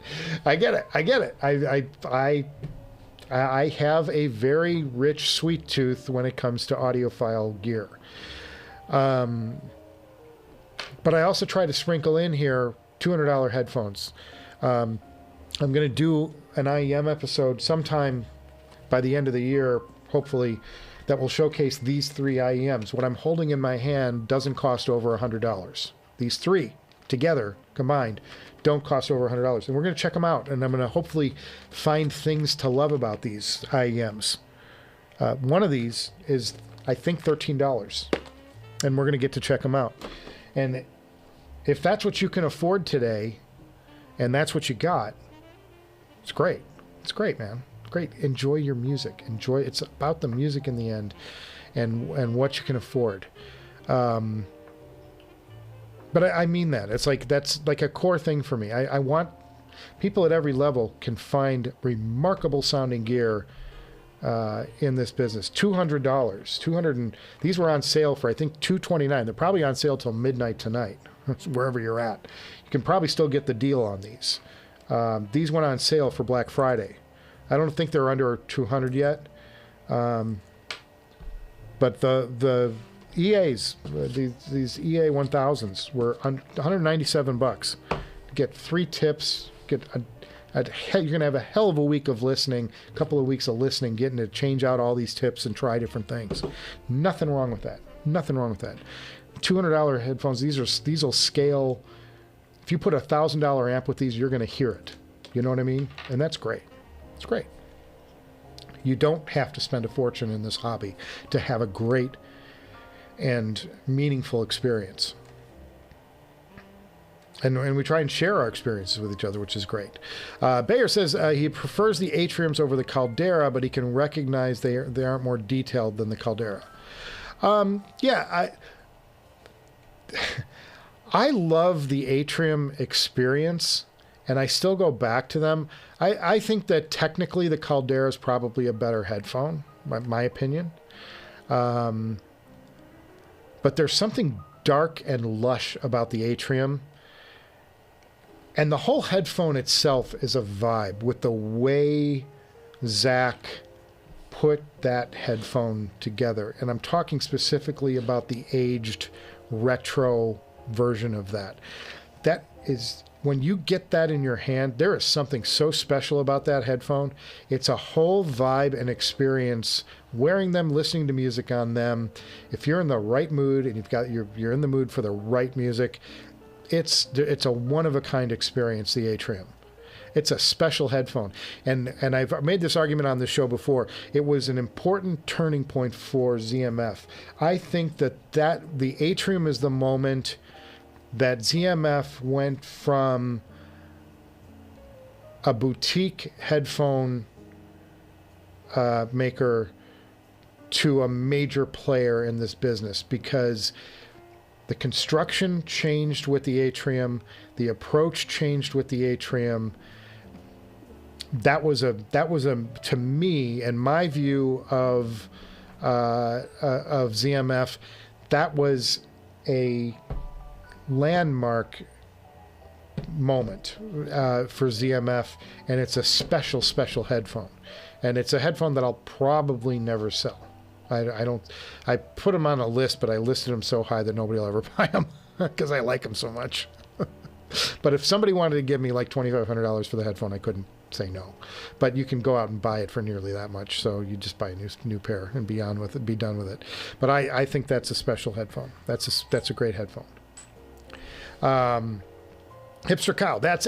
I get it. I have a very rich sweet tooth when it comes to audiophile gear. But I also try to sprinkle in here $200 headphones. I'm going to do an IEM episode sometime by the end of the year, hopefully, that will showcase these 3 IEMs. What I'm holding in my hand doesn't cost over $100. These 3 together, combined, don't cost over $100. And we're going to check them out, and I'm going to hopefully find things to love about these IEMs. One of these is, I think, $13, and we're going to get to check them out. And if that's what you can afford today, and that's what you got, it's great. It's great, man. Great. Enjoy your music. It's about the music in the end, and what you can afford. But I mean that. It's like, that's like a core thing for me. I want People at every level can find remarkable sounding gear in this business. $200. These were on sale for, I think, $229. They're probably on sale till midnight tonight, wherever you're at. You can probably still get the deal on these. These went on sale for Black Friday. I don't think they're under 200 yet. But the EAs, these EA 1000s were $197. Get 3 tips, you're going to have a hell of a week of listening, a couple of weeks of listening, getting to change out all these tips and try different things. Nothing wrong with that. Nothing wrong with that. $200 headphones, these will scale. If you put a $1,000 amp with these, you're going to hear it. You know what I mean? And that's great. It's great. You don't have to spend a fortune in this hobby to have a great and meaningful experience. And we try and share our experiences with each other, which is great. Bayer says he prefers the Atriums over the Caldera, but he can recognize they aren't more detailed than the Caldera. Yeah, I love the Atrium experience, and I still go back to them. I think that technically the Caldera is probably a better headphone, my opinion. But there's something dark and lush about the Atrium. And the whole headphone itself is a vibe with the way Zach put that headphone together. And I'm talking specifically about the aged retro version of that. That is, when you get that in your hand, there is something so special about that headphone. It's a whole vibe and experience wearing them, listening to music on them. If you're in the right mood and you're in the mood for the right music, it's a one-of-a-kind experience, the Atrium. It's a special headphone. And I've made this argument on the show before. It was an important turning point for ZMF. I think that the Atrium is the moment that ZMF went from a boutique headphone maker to a major player in this business, because the construction changed with the Atrium, the approach changed with the Atrium. That was to me, and my view of ZMF, that was a landmark moment for ZMF, and it's a special headphone, and it's a headphone that I'll probably never sell. I put them on a list, but I listed them so high that nobody will ever buy them because I like them so much. But if somebody wanted to give me like $2,500 for the headphone, I couldn't say no. But you can go out and buy it for nearly that much, so you just buy a new pair and be done with it. But I think that's a special headphone. That's a great headphone. Hipster Cow. That's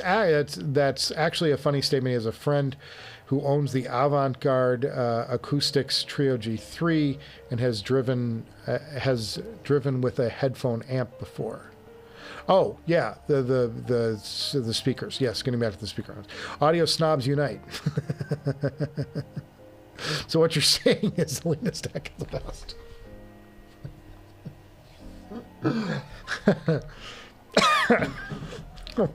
actually a funny statement. He has a friend who owns the Avant-Garde Acoustics Trio G3 and has driven with a headphone amp before. Oh yeah, the speakers. Yes, getting back to the speaker. Audio snobs unite. So what you're saying is the Lena stack is the best. Oh.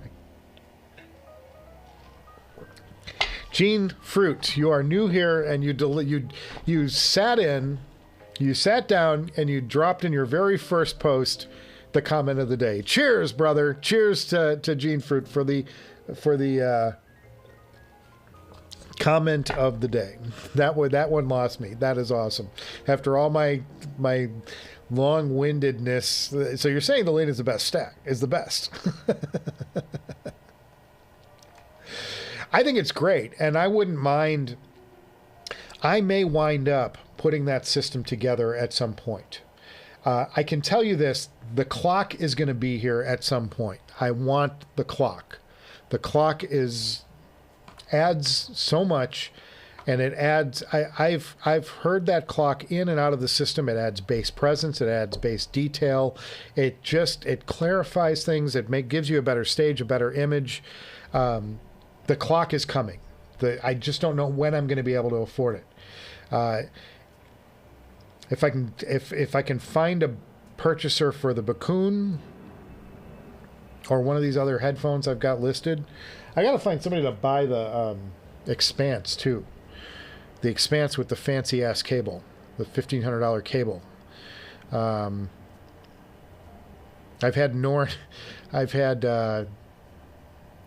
Gene Fruit, you are new here, and you sat down, and you dropped in your very first post the comment of the day. Cheers, brother! Cheers to Gene Fruit for the comment of the day. That one lost me. That is awesome. After all my long-windedness, so you're saying the Lane is the best stack? Is the best? I think it's great, and I wouldn't mind. I may wind up putting that system together at some point. I can tell you this: the clock is going to be here at some point. I want the clock. The clock adds so much, and it adds. I've heard that clock in and out of the system. It adds bass presence. It adds bass detail. It clarifies things. It gives you a better stage, a better image. The clock is coming. I just don't know when I'm going to be able to afford it. If I can find a purchaser for the Bakoon, or one of these other headphones I've got listed. I got to find somebody to buy the Expanse too. The Expanse with the fancy ass cable, the $1,500 cable. I've had Norne. I've had.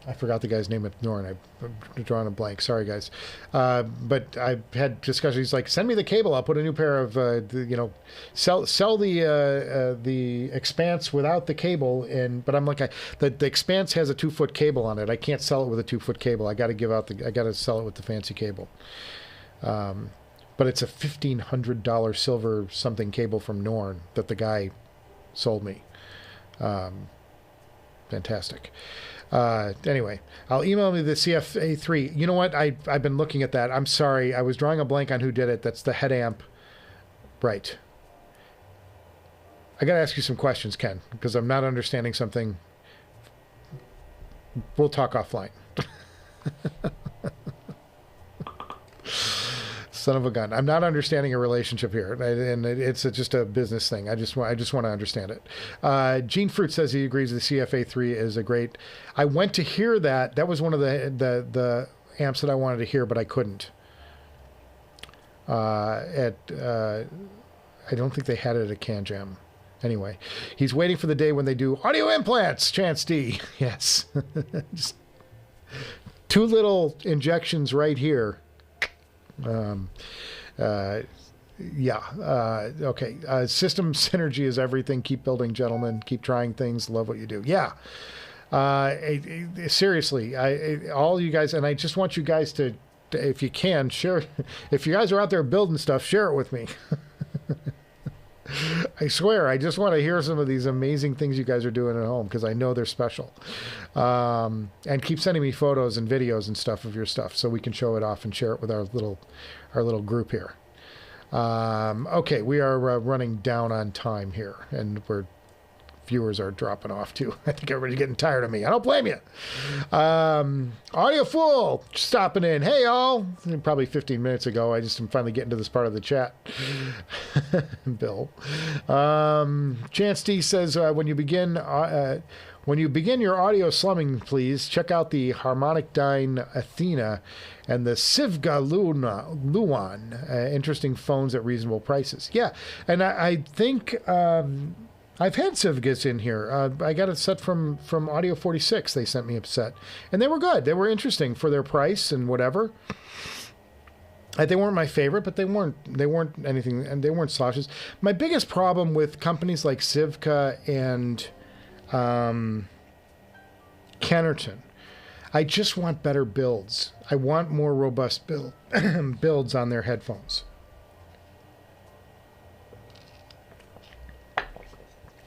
I forgot the guy's name at Norne. I'm drawing a blank. Sorry, guys. But I've had discussions. He's like, send me the cable. I'll put a new pair of, sell the Expanse without the cable. But I'm like, the Expanse has a 2-foot cable on it. I can't sell it with a 2-foot cable. I got to sell it with the fancy cable. But it's a $1,500 silver something cable from Norne that the guy sold me. Fantastic. Anyway, I'll email me the CFA3. You know what? I've been looking at that. I'm sorry. I was drawing a blank on who did it. That's the head amp. Right. I got to ask you some questions, Ken, because I'm not understanding something. We'll talk offline. Son of a gun. I'm not understanding a relationship here, and it's just a business thing. I just want to understand it. Gene Fruit says he agrees the CFA3 is a great. I went to hear that. That was one of the amps that I wanted to hear, but I couldn't. I don't think they had it at Can Jam. Anyway, he's waiting for the day when they do audio implants. Chance D. Yes. Just 2 little injections right here. Okay. System synergy is everything. Keep building, gentlemen. Keep trying things. Love what you do. Yeah. Seriously, all you guys, and I just want you guys to, if you can, share. If you guys are out there building stuff, share it with me. I swear, I just want to hear some of these amazing things you guys are doing at home, because I know they're special. And keep sending me photos and videos and stuff of your stuff so we can show it off and share it with our little group here. Okay, we are running down on time here, and viewers are dropping off too. I think everybody's getting tired of me. I don't blame you. Audio Fool stopping in. Hey, y'all. Probably 15 minutes ago. I just am finally getting to this part of the chat. Bill. Chance D says, when you begin your audio slumming, please check out the Harmonic Dyne Athena and the Sivga Luan. Interesting phones at reasonable prices. Yeah, and I think I've had Sivgas in here. I got a set from Audio 46. They sent me a set, and they were good. They were interesting for their price and whatever. They weren't my favorite, but they weren't anything, and they weren't slouches. My biggest problem with companies like Sivka and Kennerton, I just want better builds. I want more robust builds on their headphones.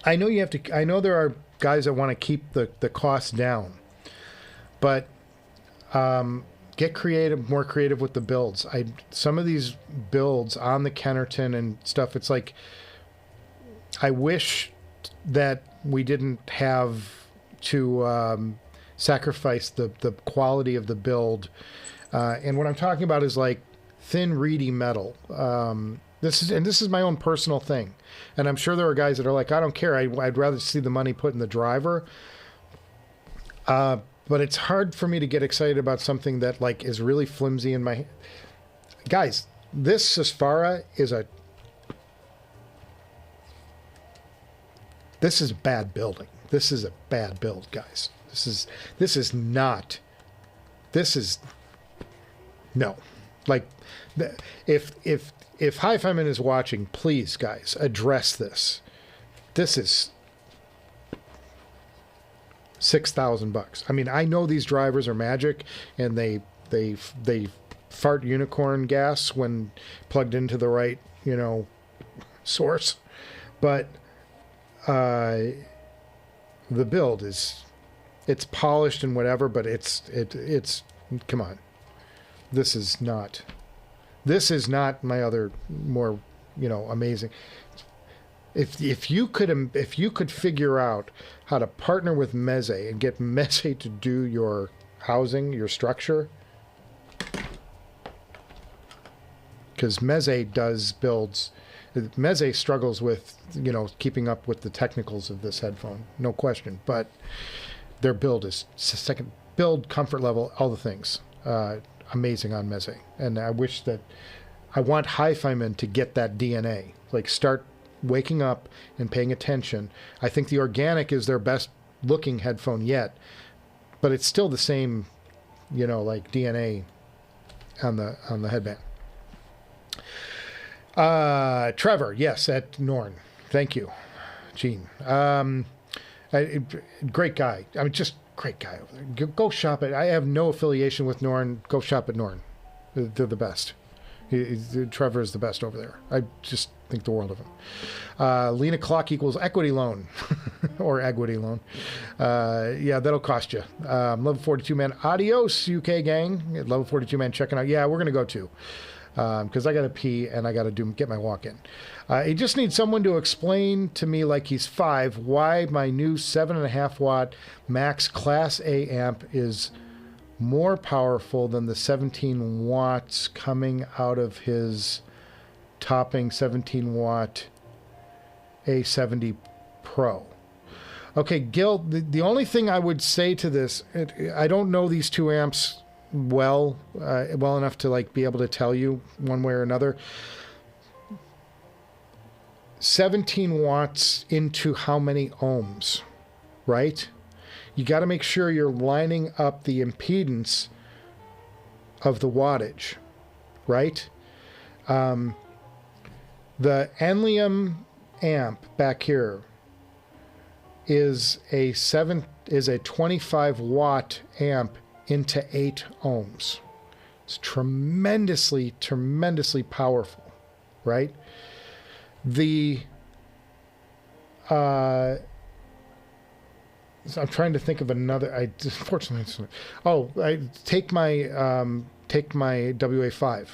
I know I know there are guys that want to keep the costs down, but get more creative with the builds. Some of these builds on the Kennerton and stuff, it's like, I wish that we didn't have to sacrifice the quality of the build. And what I'm talking about is like thin, reedy metal. This is my own personal thing. And I'm sure there are guys that are like, I don't care. I'd rather see the money put in the driver. But it's hard for me to get excited about something that like is really flimsy in my... Guys, this Susvara is This is bad building. This is a bad build, guys. This is no. Like, if HiFiman is watching, please, guys, address this. This is $6,000. I mean, I know these drivers are magic, and they fart unicorn gas when plugged into the right, source. But the build it's polished and whatever, but it's come on. This is not my other more, amazing. If you could figure out how to partner with Meze and get Meze to do your housing, your structure, because Meze does builds. Meze struggles with, keeping up with the technicals of this headphone, no question. But their build is second build, comfort level, all the things. Amazing on Meze. And I want HiFiman to get that DNA. Like, start waking up and paying attention. I think the organic is their best looking headphone yet, but it's still the same, like DNA on the headband. Trevor, yes, at Norne. Thank you, Gene. Great guy. I mean, just great guy over there. Go shop at. I have no affiliation with Norne. Go shop at Norne. They're the best. Trevor is the best over there. I just think the world of him. Lena Clock equals equity loan or equity loan. Yeah, that'll cost you. Level 42 man. Adios, UK gang. Level 42 man checking out. Yeah, we're going to go too. Because I got to pee and I got to get my walk in. He just needs someone to explain to me, like he's 5, why my new 7.5 watt max Class A amp is more powerful than the 17 watts coming out of his topping 17 watt A70 Pro. Okay, Gil, the only thing I would say to this, I don't know these two amps well enough to like be able to tell you one way or another. 17 watts into how many ohms, right? You got to make sure you're lining up the impedance of the wattage, right? The Enlium amp back here is a 25 watt amp into 8 ohms. It's tremendously powerful, right? I'm trying to think of another. I take my WA5.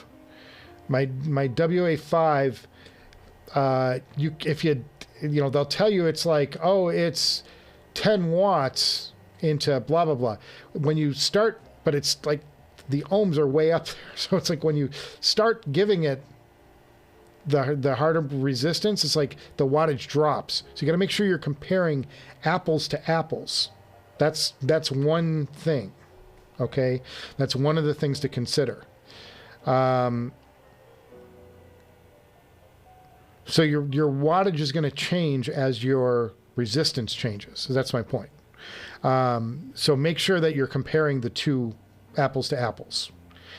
My WA5. They'll tell you it's like, oh, it's 10 watts into blah blah blah. When you start, but it's like the ohms are way up there. So it's like when you start giving it the harder resistance, it's like the wattage drops. So you got to make sure you're comparing apples to apples. That's one thing. Okay, that's one of the things to consider. So your wattage is going to change as your resistance changes. So that's my point. So make sure that you're comparing the two apples to apples,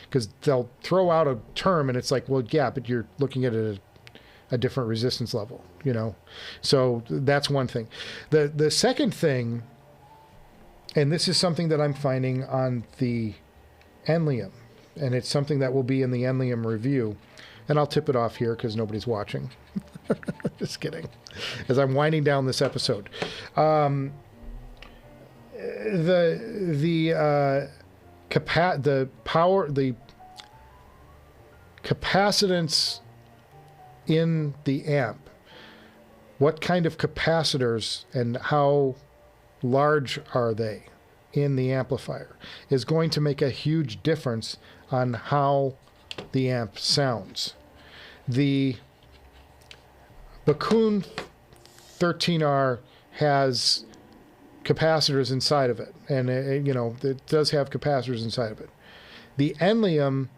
because they'll throw out a term and it's like, well, yeah, but you're looking at a different resistance level, So that's one thing. The second thing, and this is something that I'm finding on the Enlium, and it's something that will be in the Enlium review, and I'll tip it off here because nobody's watching. Just kidding. As I'm winding down this episode. The capacitance in the amp, what kind of capacitors and how large are they in the amplifier, is going to make a huge difference on how the amp sounds. The Bakoon 13R has capacitors inside of it, and it does have capacitors inside of it. The Enlium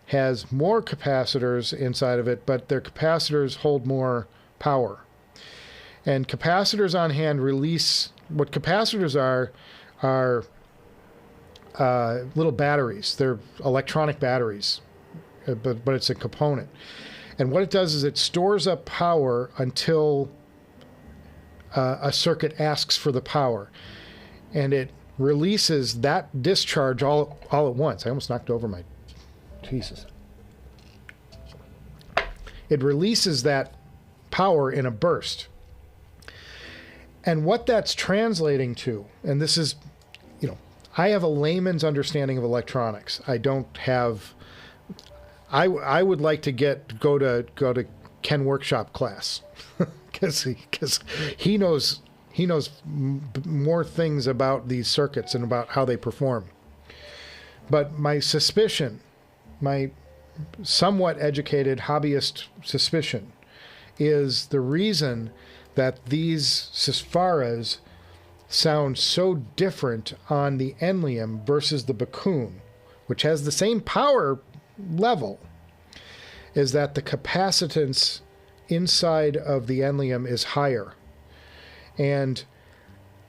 has more capacitors inside of it, but their capacitors hold more power. And capacitors on hand release, what capacitors are little batteries. They're electronic batteries, but it's a component. And what it does is it stores up power until a circuit asks for the power, and it releases that discharge all at once. I almost knocked over my Jesus. It releases that power in a burst. And what that's translating to, and this is, I have a layman's understanding of electronics. I don't have. I would like to go to Ken Workshop class because he knows more things about these circuits and about how they perform. But my suspicion, my somewhat educated hobbyist suspicion, is the reason that these Sysfaras sound so different on the Enlium versus the Bakoon, which has the same power level, is that the capacitance inside of the Enlium is higher. And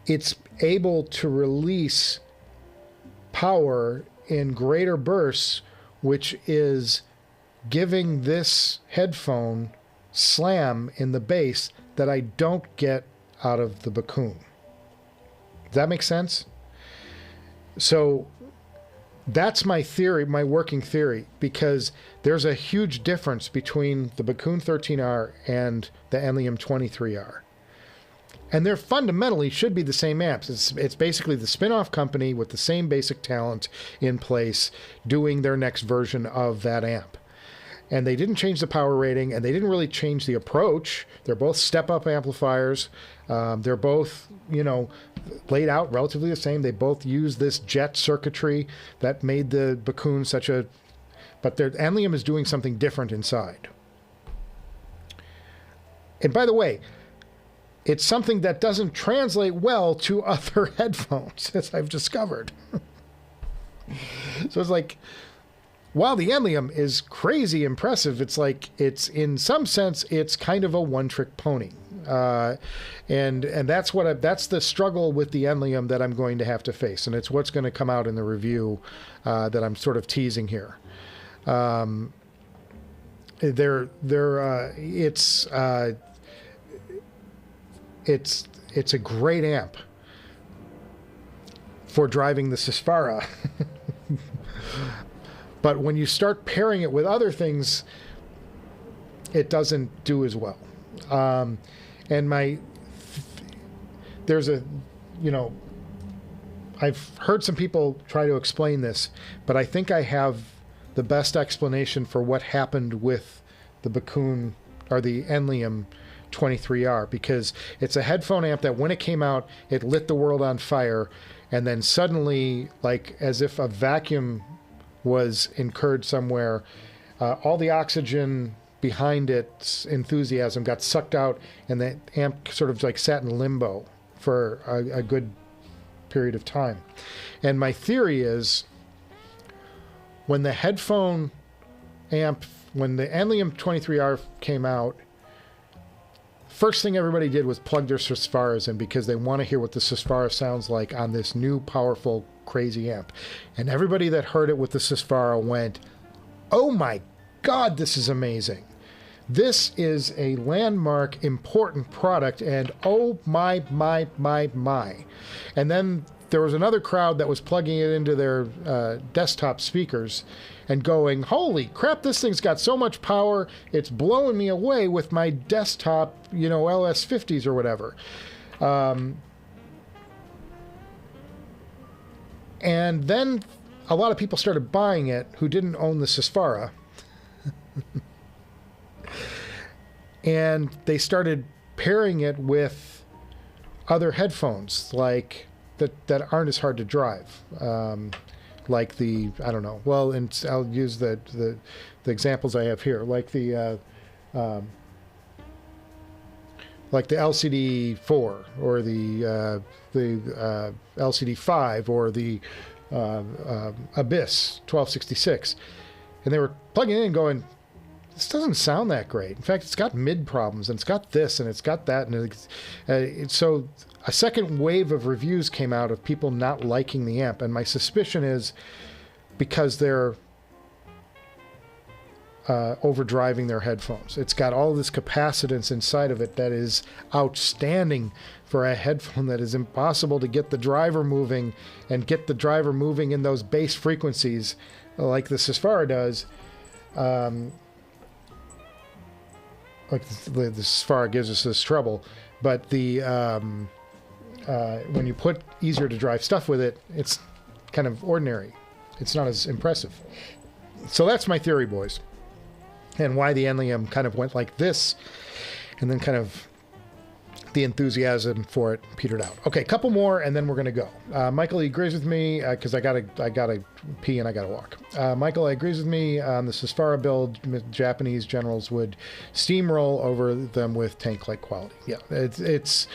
it's able to release power in greater bursts, which is giving this headphone slam in the bass that I don't get out of the Bakoon. Does that make sense? So that's my theory, my working theory, because there's a huge difference between the Bakoon 13R and the Enlium 23R. And they're fundamentally should be the same amps. It's basically the spin-off company with the same basic talent in place doing their next version of that amp. And they didn't change the power rating, and they didn't really change the approach. They're both step-up amplifiers. They're both, you know, laid out relatively the same. They both use this jet circuitry that made the Bakoon such a... But their Enlium is doing something different inside. And by the way, it's something that doesn't translate well to other headphones, as I've discovered. So it's like, while the Enlium is crazy impressive, it's like, it's in some sense, it's kind of a one-trick pony. And that's that's the struggle with the Enlium that I'm going to have to face, and it's what's going to come out in the review that I'm sort of teasing here. It's a great amp for driving the Susvara. But when you start pairing it with other things, it doesn't do as well. And there's a, you know, I've heard some people try to explain this, but I think I have the best explanation for what happened with the Bakoon or the Enlium 23R, because it's a headphone amp that when it came out, it lit the world on fire, and then suddenly, like as if a vacuum was incurred somewhere, all the oxygen behind its enthusiasm got sucked out, and the amp sort of like sat in limbo for a good period of time. And my theory is, when the headphone amp, when the Enlium 23R came out, first thing everybody did was plug their Susvaras in, because they want to hear what the Susvara sounds like on this new, powerful, crazy amp. And everybody that heard it with the Susvara went, oh my God, this is amazing. This is a landmark, important product, and oh my. And then there was another crowd that was plugging it into their desktop speakers and going, holy crap, this thing's got so much power, it's blowing me away with my desktop, you know, LS50s or whatever. And then a lot of people started buying it who didn't own the Susvara. And they started pairing it with other headphones, like that aren't as hard to drive. Like the, I don't know, well, and I'll use the examples I have here, like the LCD4 or the LCD5 or the Abyss 1266. And they were plugging in and going, this doesn't sound that great. In fact, it's got mid problems, and it's got this, and it's got that. And so a second wave of reviews came out of people not liking the amp. And my suspicion is because they're overdriving their headphones. It's got all this capacitance inside of it that is outstanding for a headphone that is impossible to get the driver moving, and get the driver moving in those bass frequencies like the Susvara does. Like the Susvara gives us this trouble, but the when you put easier to drive stuff with it, it's kind of ordinary. It's not as impressive. So that's my theory, boys, and why the Enlium kind of went like this, and then kind of the enthusiasm for it petered out. Okay, a couple more, and then we're going to go. Michael, he agrees with me because I gotta pee and I gotta walk. Michael, agrees with me on the Susvara build. Japanese generals would steamroll over them with tank-like quality. Yeah, it's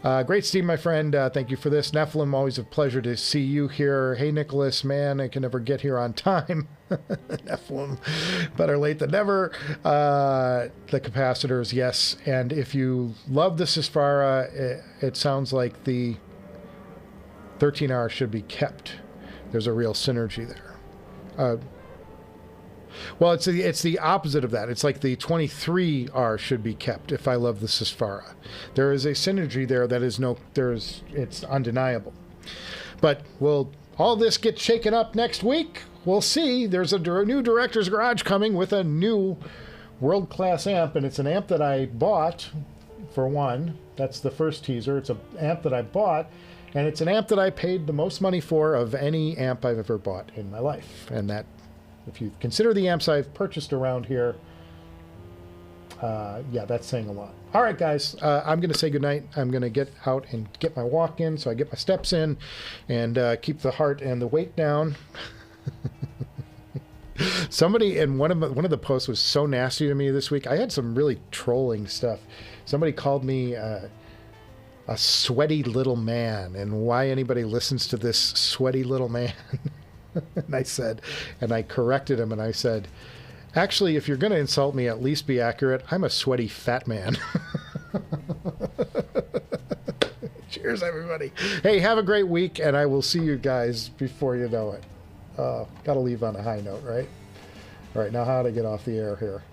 Great Steve, my friend. Thank you for this. Nephilim, always a pleasure to see you here. Hey, Nicholas, man, I can never get here on time. Nephilim, better late than never. The capacitors, yes. And if you love the Sysfara, it sounds like the 13R should be kept. There's a real synergy there. Well, it's the opposite of that. It's like the 23R should be kept if I love the Sysfara. There is a synergy there that is it's undeniable. But will all this get shaken up next week? We'll see. There's a new Director's Garage coming with a new world-class amp, and it's an amp that I bought, for one. That's the first teaser. It's an amp that I bought, and it's an amp that I paid the most money for of any amp I've ever bought in my life. And that, if you consider the amps I've purchased around here, yeah, that's saying a lot. All right, guys, I'm going to say goodnight. I'm going to get out and get my walk in, so I get my steps in and keep the heart and the weight down. Somebody in one of the posts was so nasty to me this week. I had some really trolling stuff. Somebody called me a sweaty little man, and why anybody listens to this sweaty little man. And I said, and I corrected him, and I said, actually, if you're going to insult me, at least be accurate. I'm a sweaty fat man. Cheers, everybody. Hey, have a great week, and I will see you guys before you know it. Got to leave on a high note, right? All right, now how to get off the air here.